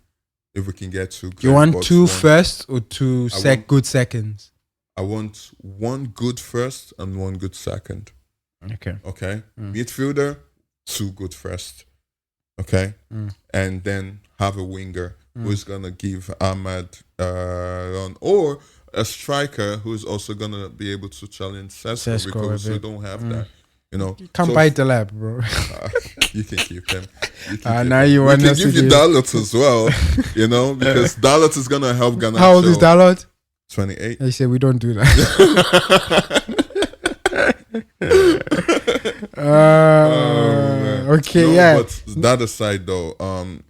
If we can get two. You want two first or two good seconds? I want one good first and one good second. Okay. Midfielder, two good first. Okay. And then have a winger who's gonna give Ahmad run, or a striker who's also gonna be able to challenge Sesko because we don't have that. You can't bite the lab, bro. You can keep him. Now you want to give you Dalot as well, because Dalot is gonna help Ghana. How old is Dalot? 28. I say we don't do that. But that aside, though,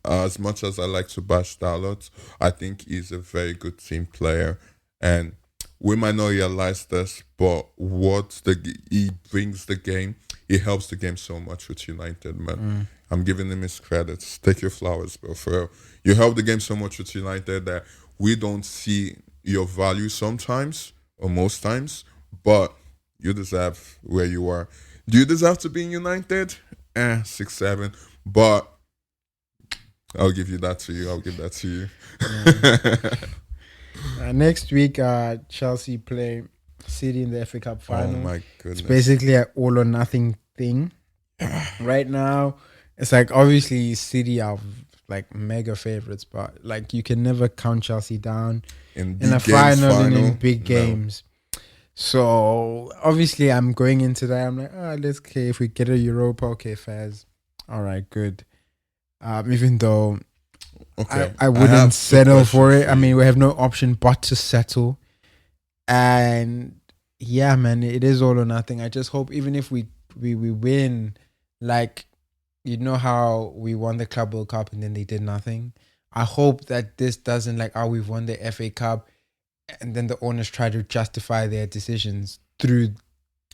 as much as I like to bash Dalot, I think he's a very good team player, and we might not realize this, but he brings the game, he helps the game so much with United, man. I'm giving him his credits. Take your flowers, bro. For real. You help the game so much with United that we don't see your value sometimes or most times, but you deserve where you are. Do you deserve to be in United? 6-7. But I'll give that to you. Next week, Chelsea play City in the FA Cup final. Oh my goodness. It's basically an all or nothing thing. Right now, it's like obviously City are like mega favorites, but like you can never count Chelsea down in a final and in big games. So obviously I'm going into that. I'm like, if we get a Europa, okay, Faz. All right, good. Even though I wouldn't settle for it. I mean, we have no option but to settle. And yeah, man, it is all or nothing. I just hope even if we win, like, you know how we won the Club World Cup and then they did nothing. I hope that this doesn't we've won the FA Cup and then the owners try to justify their decisions through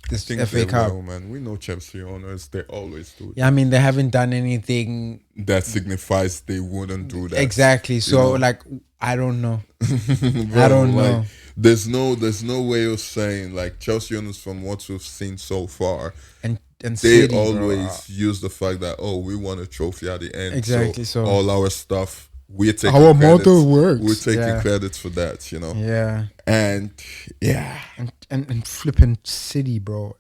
this FA Cup. Man. We know Chelsea owners, they always do that. Yeah, I mean, they haven't done anything that signifies they wouldn't do that. Exactly. So, I don't know. Bro, I don't know. There's no way of saying, Chelsea owners, from what we've seen so far, and they City, always use the fact that, we won a trophy at the end. Exactly. So all our stuff, we're taking our credits. motto works. We're taking credits for that, Yeah. And yeah. And flipping City, bro.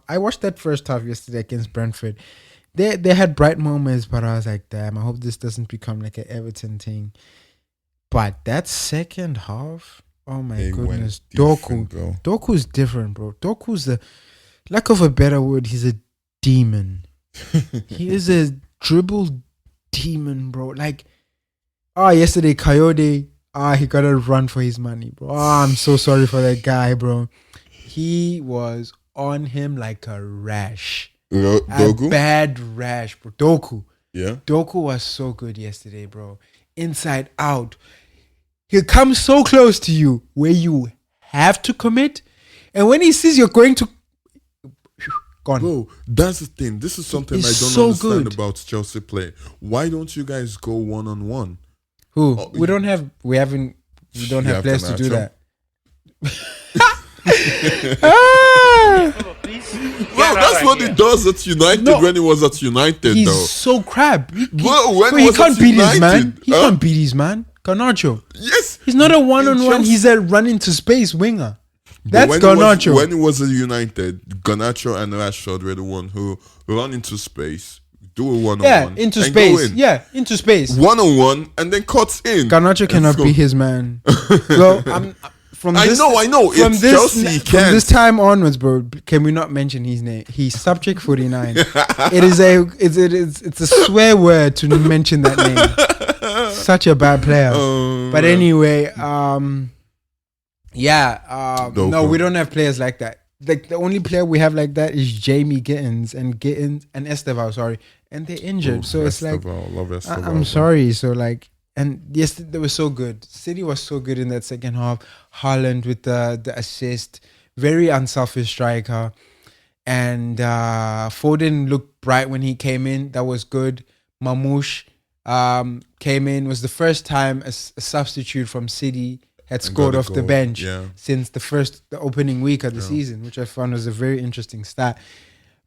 I watched that first half yesterday against Brentford. They had bright moments, but I was like, damn, I hope this doesn't become like an Everton thing. But that second half, Oh my They went goodness. different, Doku. bro. Doku's different, bro. Doku's a, lack of a better word, he's a demon. He is a dribble demon, bro. Like, yesterday, Coyote, he got to run for his money, bro. I'm so sorry for that guy, bro. He was on him like a rash. Dogu? A bad rash, bro. Doku. Yeah. Doku was so good yesterday, bro. Inside out. He'll come so close to you where you have to commit. And when he sees you're going to... Gone. Bro, that's the thing. This is something I He's don't so understand good. about Chelsea play. Why don't you guys go one-on-one? Who? Oh, We don't have players to do Garnacho. that. Ah! Please Bro, get that's out what of he does at United No. when he was at United, He's though. so crap. He Was can't at beat his man. United, He huh? can't beat his man. Garnacho. Yes. He's not a one-on-one. Chelsea- He's a run into space winger. But That's Garnacho. When he was at United, Garnacho and Rashford were the one who run into space, do a one-on-one. Yeah, into and space. Go in. Yeah, into space. One-on-one and then cuts in. Garnacho cannot go. be his man. Well, from I this, know. From It's this, Chelsea, he from can't. this time onwards, bro, can we not mention his name? He's subject 49. It's a swear word to mention that name. Such a bad player. But anyway, no, Doku. we don't have players like that. Like the only player we have like that is Jamie Gittins and Estevao, sorry, and they're injured. So it's like, Love Estevao, I'm sorry. So like, and yes, they were so good. City was so good in that second half. Haaland with the assist, very unselfish striker, and Foden looked bright when he came in. That was good. Mamouche came in. Was the first time a substitute from City had scored got a off the goal, bench yeah. since the opening week of the season, which I found was a very interesting stat.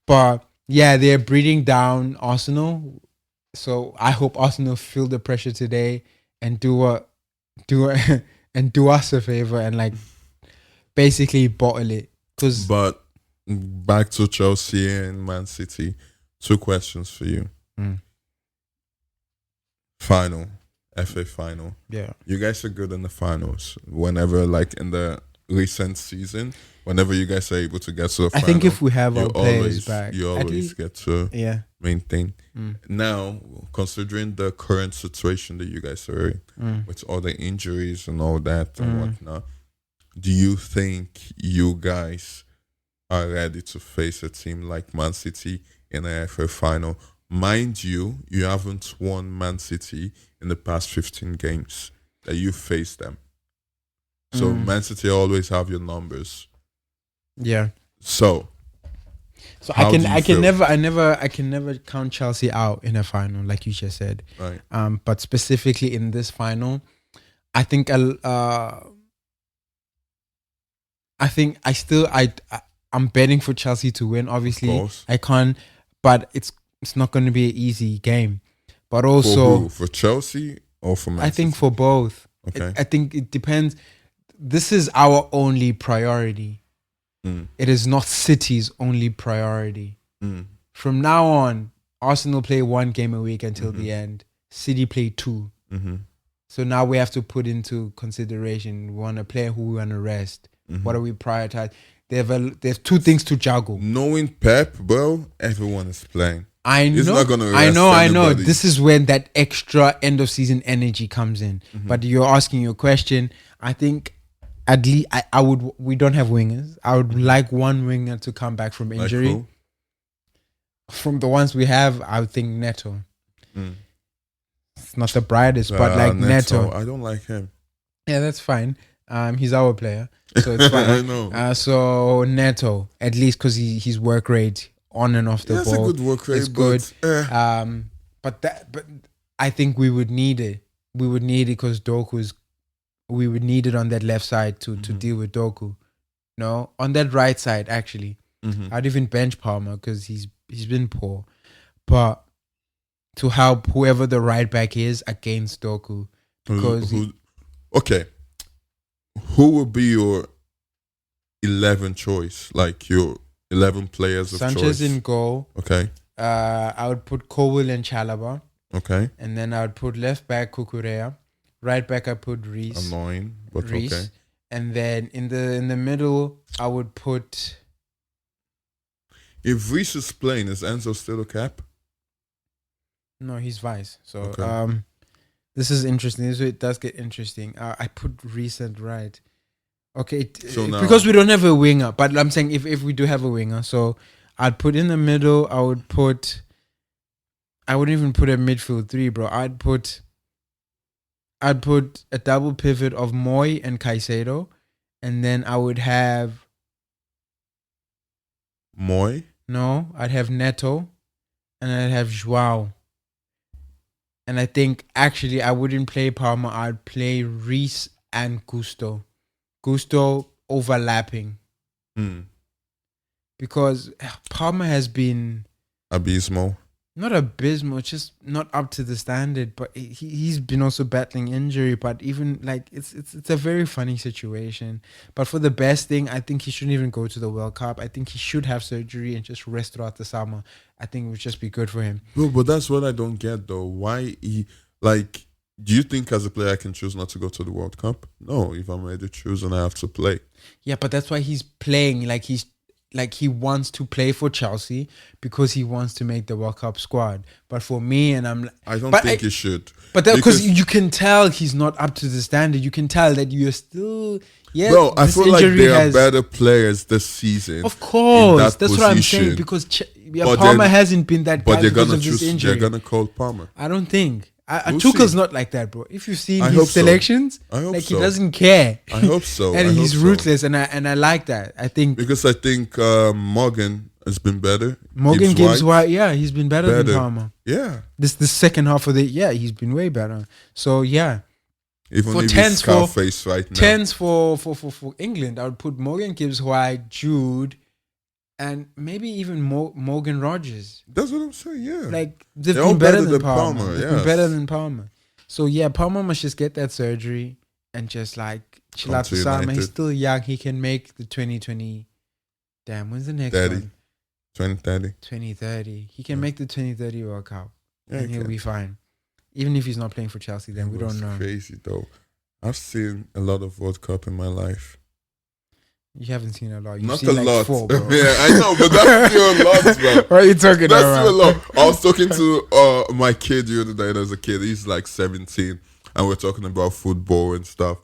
But yeah, they're breeding down Arsenal. So I hope Arsenal feel the pressure today and do us a favor and like basically bottle it. But back to Chelsea and Man City. 2 questions for you. Final. FA final. Yeah. You guys are good in the finals. Whenever, like in the recent season, whenever you guys are able to get to the I final, think if we have our you players always, back, you at always least, get to yeah. maintain. Now, considering the current situation that you guys are in, with all the injuries and all that and whatnot, do you think you guys are ready to face a team like Man City in a FA final? Mind you, you haven't won Man City in the past 15 games that you faced them. So Man City always have your numbers. Yeah. So I how do you feel? can never count Chelsea out in a final, like you just said. Right. But specifically in this final, I think I'm betting for Chelsea to win. Obviously, course. I can't, but it's not going to be an easy game. But also, for who? For Chelsea or for Man I think City? for both. Okay. I think it depends. This is our only priority. It is not City's only priority. From now on, Arsenal play 1 game a week until the end. City play 2. So now we have to put into consideration, we want to play who we want to rest. What are we prioritize? There's 2 things to juggle. Knowing Pep, bro, everyone is playing. I He's know. not gonna I rest know. anybody. This is when that extra end of season energy comes in. But you're asking your question. I think at least I would. We don't have wingers. I would like one winger to come back from injury. Like who? From the ones we have, I would think Neto. It's not the brightest, but like Neto. I don't like him. Yeah, that's fine. He's our player, so it's fine. I know. So Neto, at least because his work rate on and off the That's ball. a good work rate, It's good. but, But I think we would need it. We would need it because we would need it on that left side to deal with Doku. No, on that right side actually. I'd even bench Palmer because he's been poor. But to help whoever the right back is against Doku, because okay, who would be your 11 choice? Like your 11 players of Sanchez choice? in goal. Okay. I would put Cowell and Chalaba. Okay. And then I would put left back Kukurea. Right back I put Reese. Annoying, but Reese. okay. And then in the middle, I would put. If Reece is playing, is Enzo still a cap? No, he's vice. So Okay. this is interesting. This it does get interesting. I put recent right. Okay, So now- because we don't have a winger, but I'm saying if we do have a winger, so I'd put in the middle. I wouldn't even put a midfield three, bro. I'd put a double pivot of Moy and Caicedo, and then I would have I'd have Neto, and I'd have Joao. And I think actually I wouldn't play Palmer. I'd play Reece and Gusto overlapping because Palmer has been abysmal. not abysmal, just not up to the standard. But he's been also battling injury. But even like it's a very funny situation. But for the best thing, I think he shouldn't even go to the World Cup. I think he should have surgery and just rest throughout the summer. I think it would just be good for him. Bro, but that's what I don't get though. Why he like? Do you think as a player I can choose not to go to the World Cup? No, if I'm ready to choose and I have to play. Yeah, but that's why he's playing. Like he wants to play for Chelsea because he wants to make the World Cup squad. But for me, I don't think he should. But because you can tell he's not up to the standard. You can tell that you're still. Yeah, bro, I feel like there are has, better players this season. Of course, that that's what I'm position. saying. Because Palmer hasn't been that But guy they're because gonna of this choose. injury. They're gonna call Palmer. I don't think. We'll Tuchel's see. not like that, bro. If you've seen I his hope so. selections, I hope like so. he doesn't care. I hope so. And I he's hope so. ruthless, and I like that. I think Because I think Morgan has been better. Morgan Gibbs White, White, he's been better than Palmer. Yeah. The second half of he's been way better. So yeah, Even For if tens he's for- Scarface right now. tens for England. I would put Morgan Gibbs White, Jude, and maybe even Morgan Rogers. That's what I'm saying, yeah. Like they've They're all been better better than than Palmer. Palmer, They've been yes. better than Palmer. So yeah, Palmer must just get that surgery and just like chill Come out to the summer. United. He's still young. He can make the 2020. Damn, when's the next 30. one? 2030. 2030. He can make the 2030 World Cup, Yeah, and he'll be fine. Even if he's not playing for Chelsea, then we don't know. Crazy though. I've seen a lot of World Cup in my life. You haven't seen a lot. You've Not seen a like lot. 4, bro. Yeah, I know, but that's still a lot, bro. What are you talking That's about? still a lot. I was talking to my kid the other day as a kid. He's like 17, and we're talking about football and stuff.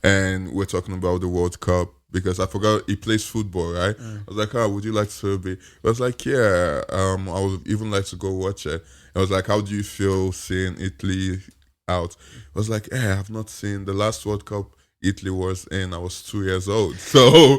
And we're talking about the World Cup because I forgot he plays football, right? I was like, would you like to be? I was like, yeah, I would even like to go watch it. I was like, how do you feel seeing Italy out? I was like, I've not seen the last World Cup Italy was in. I was 2 years old, so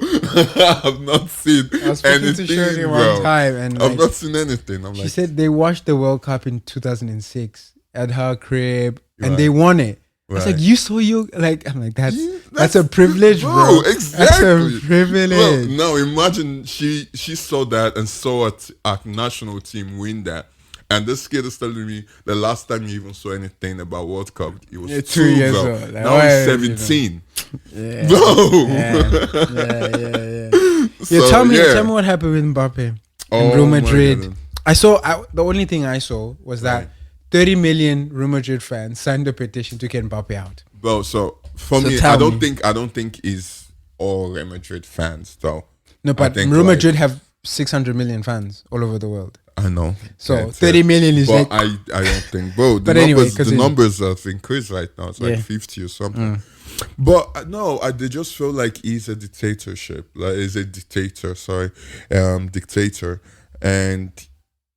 I've not seen I was speaking anything, to Shirley bro. one time, and I've like, not seen anything. I'm she like, said they watched the World Cup in 2006 at her crib, and Right. they won it. I was Right. like, you saw I'm like, that's Yeah, that's a privilege, bro. Exactly. That's a privilege. Well, no, imagine she saw that and saw our national team win that. And this kid is telling me the last time he even saw anything about World Cup, he was Yeah, 2 2 years bro. old. Like, Now why, he's you know. 17. Yeah. Bro. Yeah. So, Tell me what happened with Mbappe in Real my Madrid. goodness. The only thing I saw was that Right. 30 million Real Madrid fans signed a petition to get Mbappe out. Bro, so for So me, tell I don't think it's all Real Madrid fans though. No, but think, Real like- Madrid have 600 million fans all over the world. I know. So Yeah, 30 million is but like I don't think, bro. But anyway, continue. numbers have increased right now. It's like Yeah. 50 or something. But no, they just feel like he's a dictatorship. Like he's a dictator. Dictator. And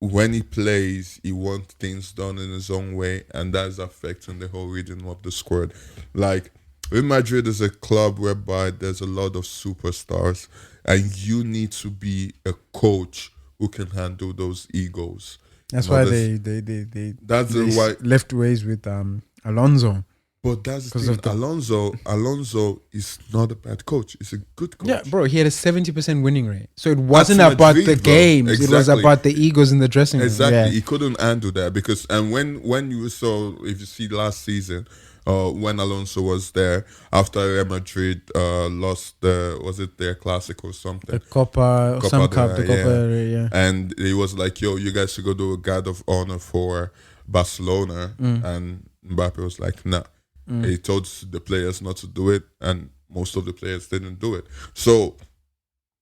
when he plays, he wants things done in his own way, and that's affecting the whole rhythm of the squad. Like Real Madrid is a club whereby there's a lot of superstars, and you need to be a coach who can handle those egos. that's But why that's- they That's the why. left ways with Alonso. But that's the 'Cause thing. of the- Alonso is not a bad coach. He's a good coach. Yeah, bro, he had a 70% winning rate. So it wasn't That's about Madrid, the bro. games. It was Exactly. about the egos in the dressing room. Exactly. Yeah. He couldn't handle that because when you saw, if you see last season, when Alonso was there after Real Madrid lost their classic or something. The Copa, Copa some del cup, the Rey, Copa, yeah. And he was like, yo, you guys should go do a guard of honor for Barcelona. And Mbappe was like, nah. He told the players not to do it. And most of the players didn't do it. So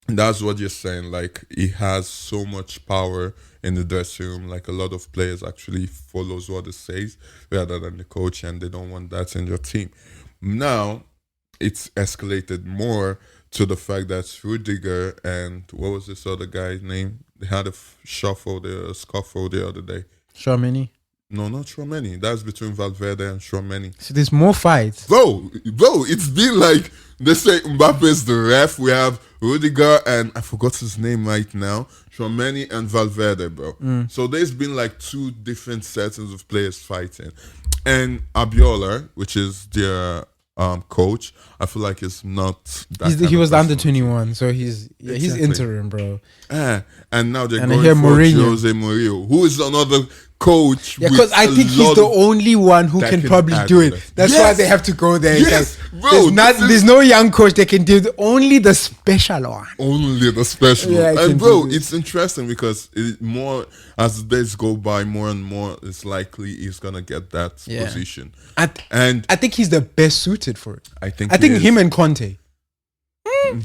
that's what you're saying. Like, he has so much power in the dressing room. Like, a lot of players actually follows what he says rather than the coach, and they don't want that in your team. Now, it's escalated more to the fact that Rudiger and what was this other guy's name? They had a scuffle the other day. Tchouaméni. No, not Tchouaméni. That's between Valverde and Tchouaméni. So there's more fights. Bro, it's been like, they say Mbappé is the ref. We have Rudiger and I forgot his name right now. Tchouaméni and Valverde, bro. So there's been like two different settings of players fighting. And Abiola, which is their coach, I feel like it's not that He was the under person. 21, so he's Exactly. interim, bro. And now they're And I going hear for Mourinho. Jose Mourinho, who is another coach. Yeah, because I think he's the only one who that can can probably add do to it. that. That's Yes. why they have to go there. It's Yes, like, bro, there's no young coach that can do it. Only the special one. Only the special. Yeah, I can And bro, do this. it's interesting because more as the days go by, more and more it's likely he's gonna get that Yeah. position. And I think he's the best suited for it. I think I think he is. him and Conte.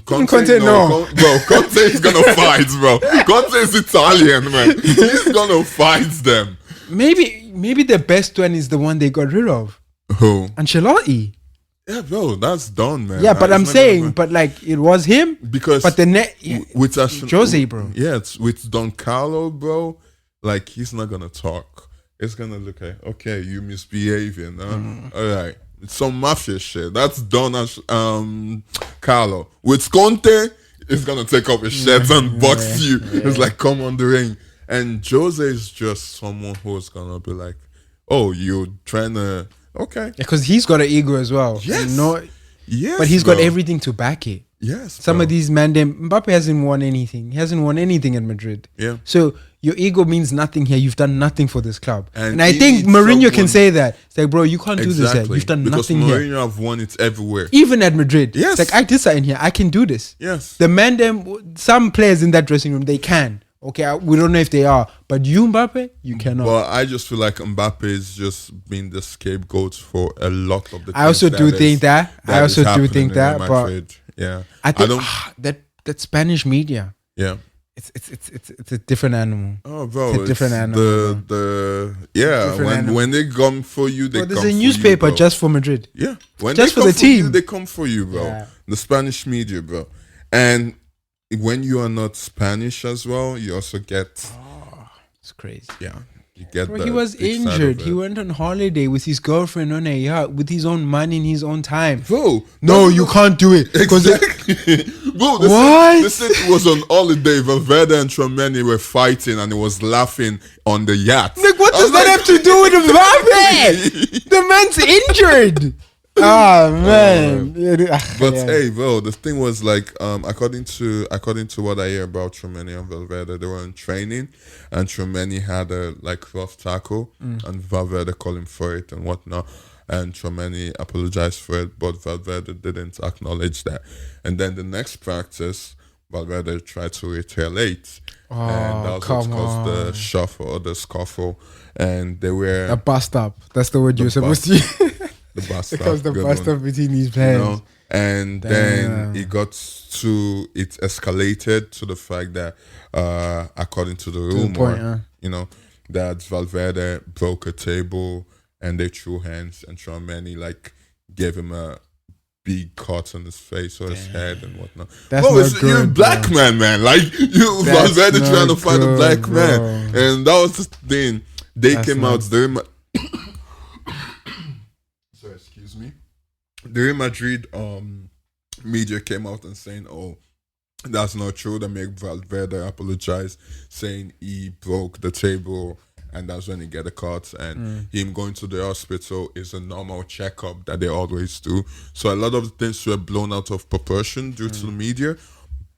Conte, no. bro. Conte is gonna fight, bro. Conte is Italian, man. He's gonna fight them. Maybe the best one is the one they got rid of. Who? Ancelotti. Yeah, bro, that's done, man. Yeah, but That I'm is not saying, gonna- but like it was him. because But the with Jose, bro. Yeah, it's with Don Carlo, bro. Like, he's not gonna talk. It's gonna look like, okay, you misbehaving, huh? All right, it's some mafia shit. That's Don Carlo. With Conte, it's gonna take off his shirt and box you. It's like, come on the ring. And Jose is just someone who's gonna be like, oh, you're trying to, okay, Because he's got an ego as well. Yes. yes, But he's got bro. everything to back it. Yes, Some bro. of these Mbappé hasn't won anything. He hasn't won anything in Madrid. Yeah. So your ego means nothing here. You've done nothing for this club. And And I he think needs Mourinho someone- can say that. It's like, bro, you can't do this here. You've done because nothing Mourinho here. have won it everywhere. Even at Madrid. Yes. It's like, I did something here. I can do this. Yes. Some players in that dressing room, they can. Okay, we don't know if they are. But you, Mbappe, you cannot. But I just feel like Mbappe is just being the scapegoat for a lot of the. I also things do is- think that. I is also do happening think in that. Real But Madrid. Yeah, I think don't. that Spanish media, Yeah. it's a different animal. Oh, bro, It's a different animal, different when they come for you, they Bro, come there's for a you, newspaper bro. just for Madrid. Yeah, when just they for come the team. you, they come for you, bro. Yeah. The Spanish media, bro, and when you are not Spanish as well, you also get It's crazy. you get. Bro, the he was big side of injured. it. He went on holiday with his girlfriend on a yacht with his own money in his own time. Bro, No, that's you the- can't do it. Because Exactly. Bro, What? They said it was on holiday. Valverde and Tchouaméni were fighting and he was laughing on the yacht. like, what I does was that like- have to do with Mbappe? The man's injured. Ah man. But Yeah. hey, bro, the thing was like, according to what I hear about Tchouaméni and Valverde, they were in training, and Tchouaméni had a like rough tackle, and Valverde called him for it and whatnot, and Tchouaméni apologized for it, but Valverde didn't acknowledge that. And then the next practice, Valverde tried to retaliate, and that was what come caused the on. shuffle or the scuffle, and they were A bust up. That's the word The you're supposed to bust use. the bust Because up, the good bust one. up between these You players. know? And Damn. then it escalated to the fact that according to the the rumor, point, huh? you know, that Valverde broke a table and they threw hands, and Tchouaméni like gave him a big cut on his face or his head and whatnot. That's Bro, not you're a good, black bro. man, like you That's Valverde not trying to fight a good, black bro. man, and that was the thing. They That's came not- out during sorry, excuse me. The Real Madrid media came out and saying, "Oh, that's not true." They make Valverde apologize, saying he broke the table, and that's when he get a cut. And him going to the hospital is a normal checkup that they always do. So a lot of things were blown out of proportion due to the media.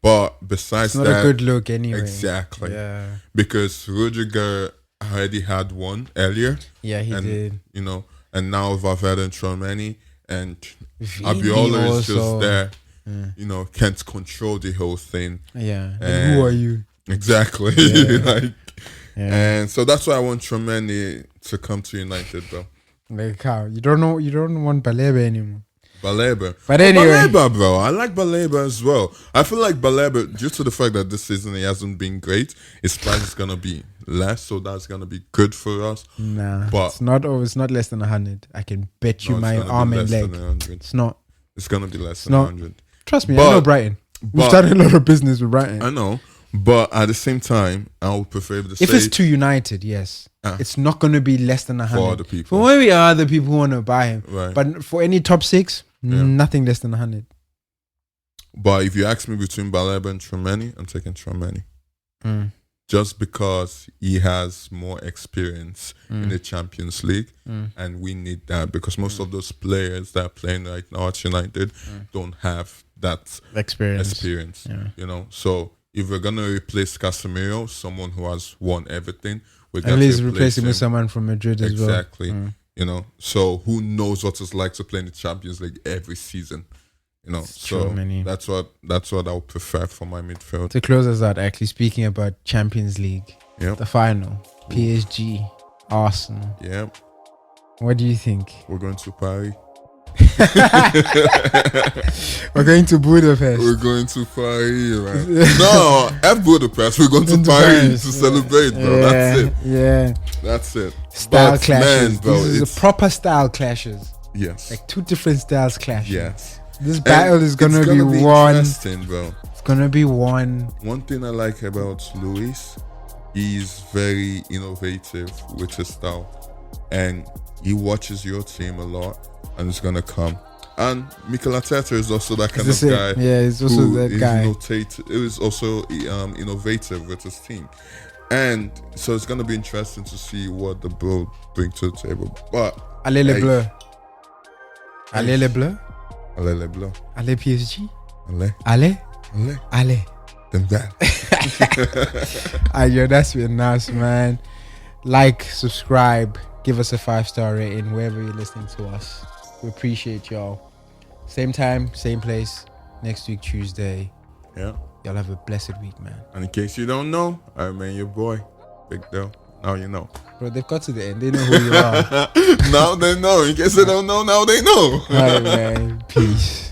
But besides It's not that, a good look anyway. exactly, Yeah. because Rudiger already had one earlier, Yeah, he and did. you know, and now Valverde and Tchouaméni and Vini Abiola is also. just there, you know, can't control the whole thing. Yeah. And- And who are you? Exactly. Yeah. Like, Yeah. and so that's why I want Tchouaméni to come to United, bro. Like how? You don't want Baleba anymore. Baleba. But anyway. Baleba, bro. I like Baleba as well. I feel like Baleba, due to the fact that this season he hasn't been great, his price is gonna be less, so that's gonna be good for us. Nah, but it's not. Oh, it's not less than 100. I can bet you No, it's my gonna be arm and less leg. than 100. It's not. It's gonna be less than not. 100. Trust me, I But- know Brighton. We've but- done a lot of business with Brighton. I know, but at the same time, I would prefer to If say it's to United, yes, it's not going to be less than 100. for other people. For maybe other people who want to buy him, Right. but for any top six, Yeah. nothing less than 100. But if you ask me between Baleba and Trameni, I'm taking Trameni. Just because he has more experience in the Champions League, and we need that because most of those players that are playing right now at United don't have that experience. Yeah. You know, so if we're gonna replace Casemiro, someone who has won everything, we're At gonna least replace him with someone from Madrid as well. Exactly. You know, so who knows what it's like to play in the Champions League every season? You know, so true, Manny. that's what I would prefer for my midfield. To close us out, actually speaking about Champions League, Yep. the final, PSG, Arsenal. Yeah, What do you think? we're going to Paris. We're going to Budapest. We're going to Paris, right? No, F Budapest. We're going to Paris to celebrate, bro. That's it. Yeah. That's it. Style But, clashes. man, bro, This is it's a proper style clashes. yes, Like two different styles clashing. yes. This battle And is gonna it's be one. interesting, bro. It's gonna be one. One thing I like about Luis, he's very innovative with his style, and he watches your team a lot, and it's gonna come. And Mikel Arteta is also that kind of guy. Yeah, he's also who that is guy. It is also innovative with his team, and so it's gonna be interesting to see what the bro bring to the table. But Allez les Hey. bleus. Allez les bleus. allez les bleus, Allez PSG. allez, Allez. allez, Allez. them that. Yo, that's been nice, man. Like, subscribe, give us a 5-star rating wherever you're listening to us. We appreciate y'all. Same time, same place. Next week, Tuesday. Yeah. Y'all have a blessed week, man. And in case you don't know, I remain your boy, Big Dell. Now you know. Bro, they've got to the end. They know who you are. Now they know. In case they don't know, now they know. All right, man. Peace.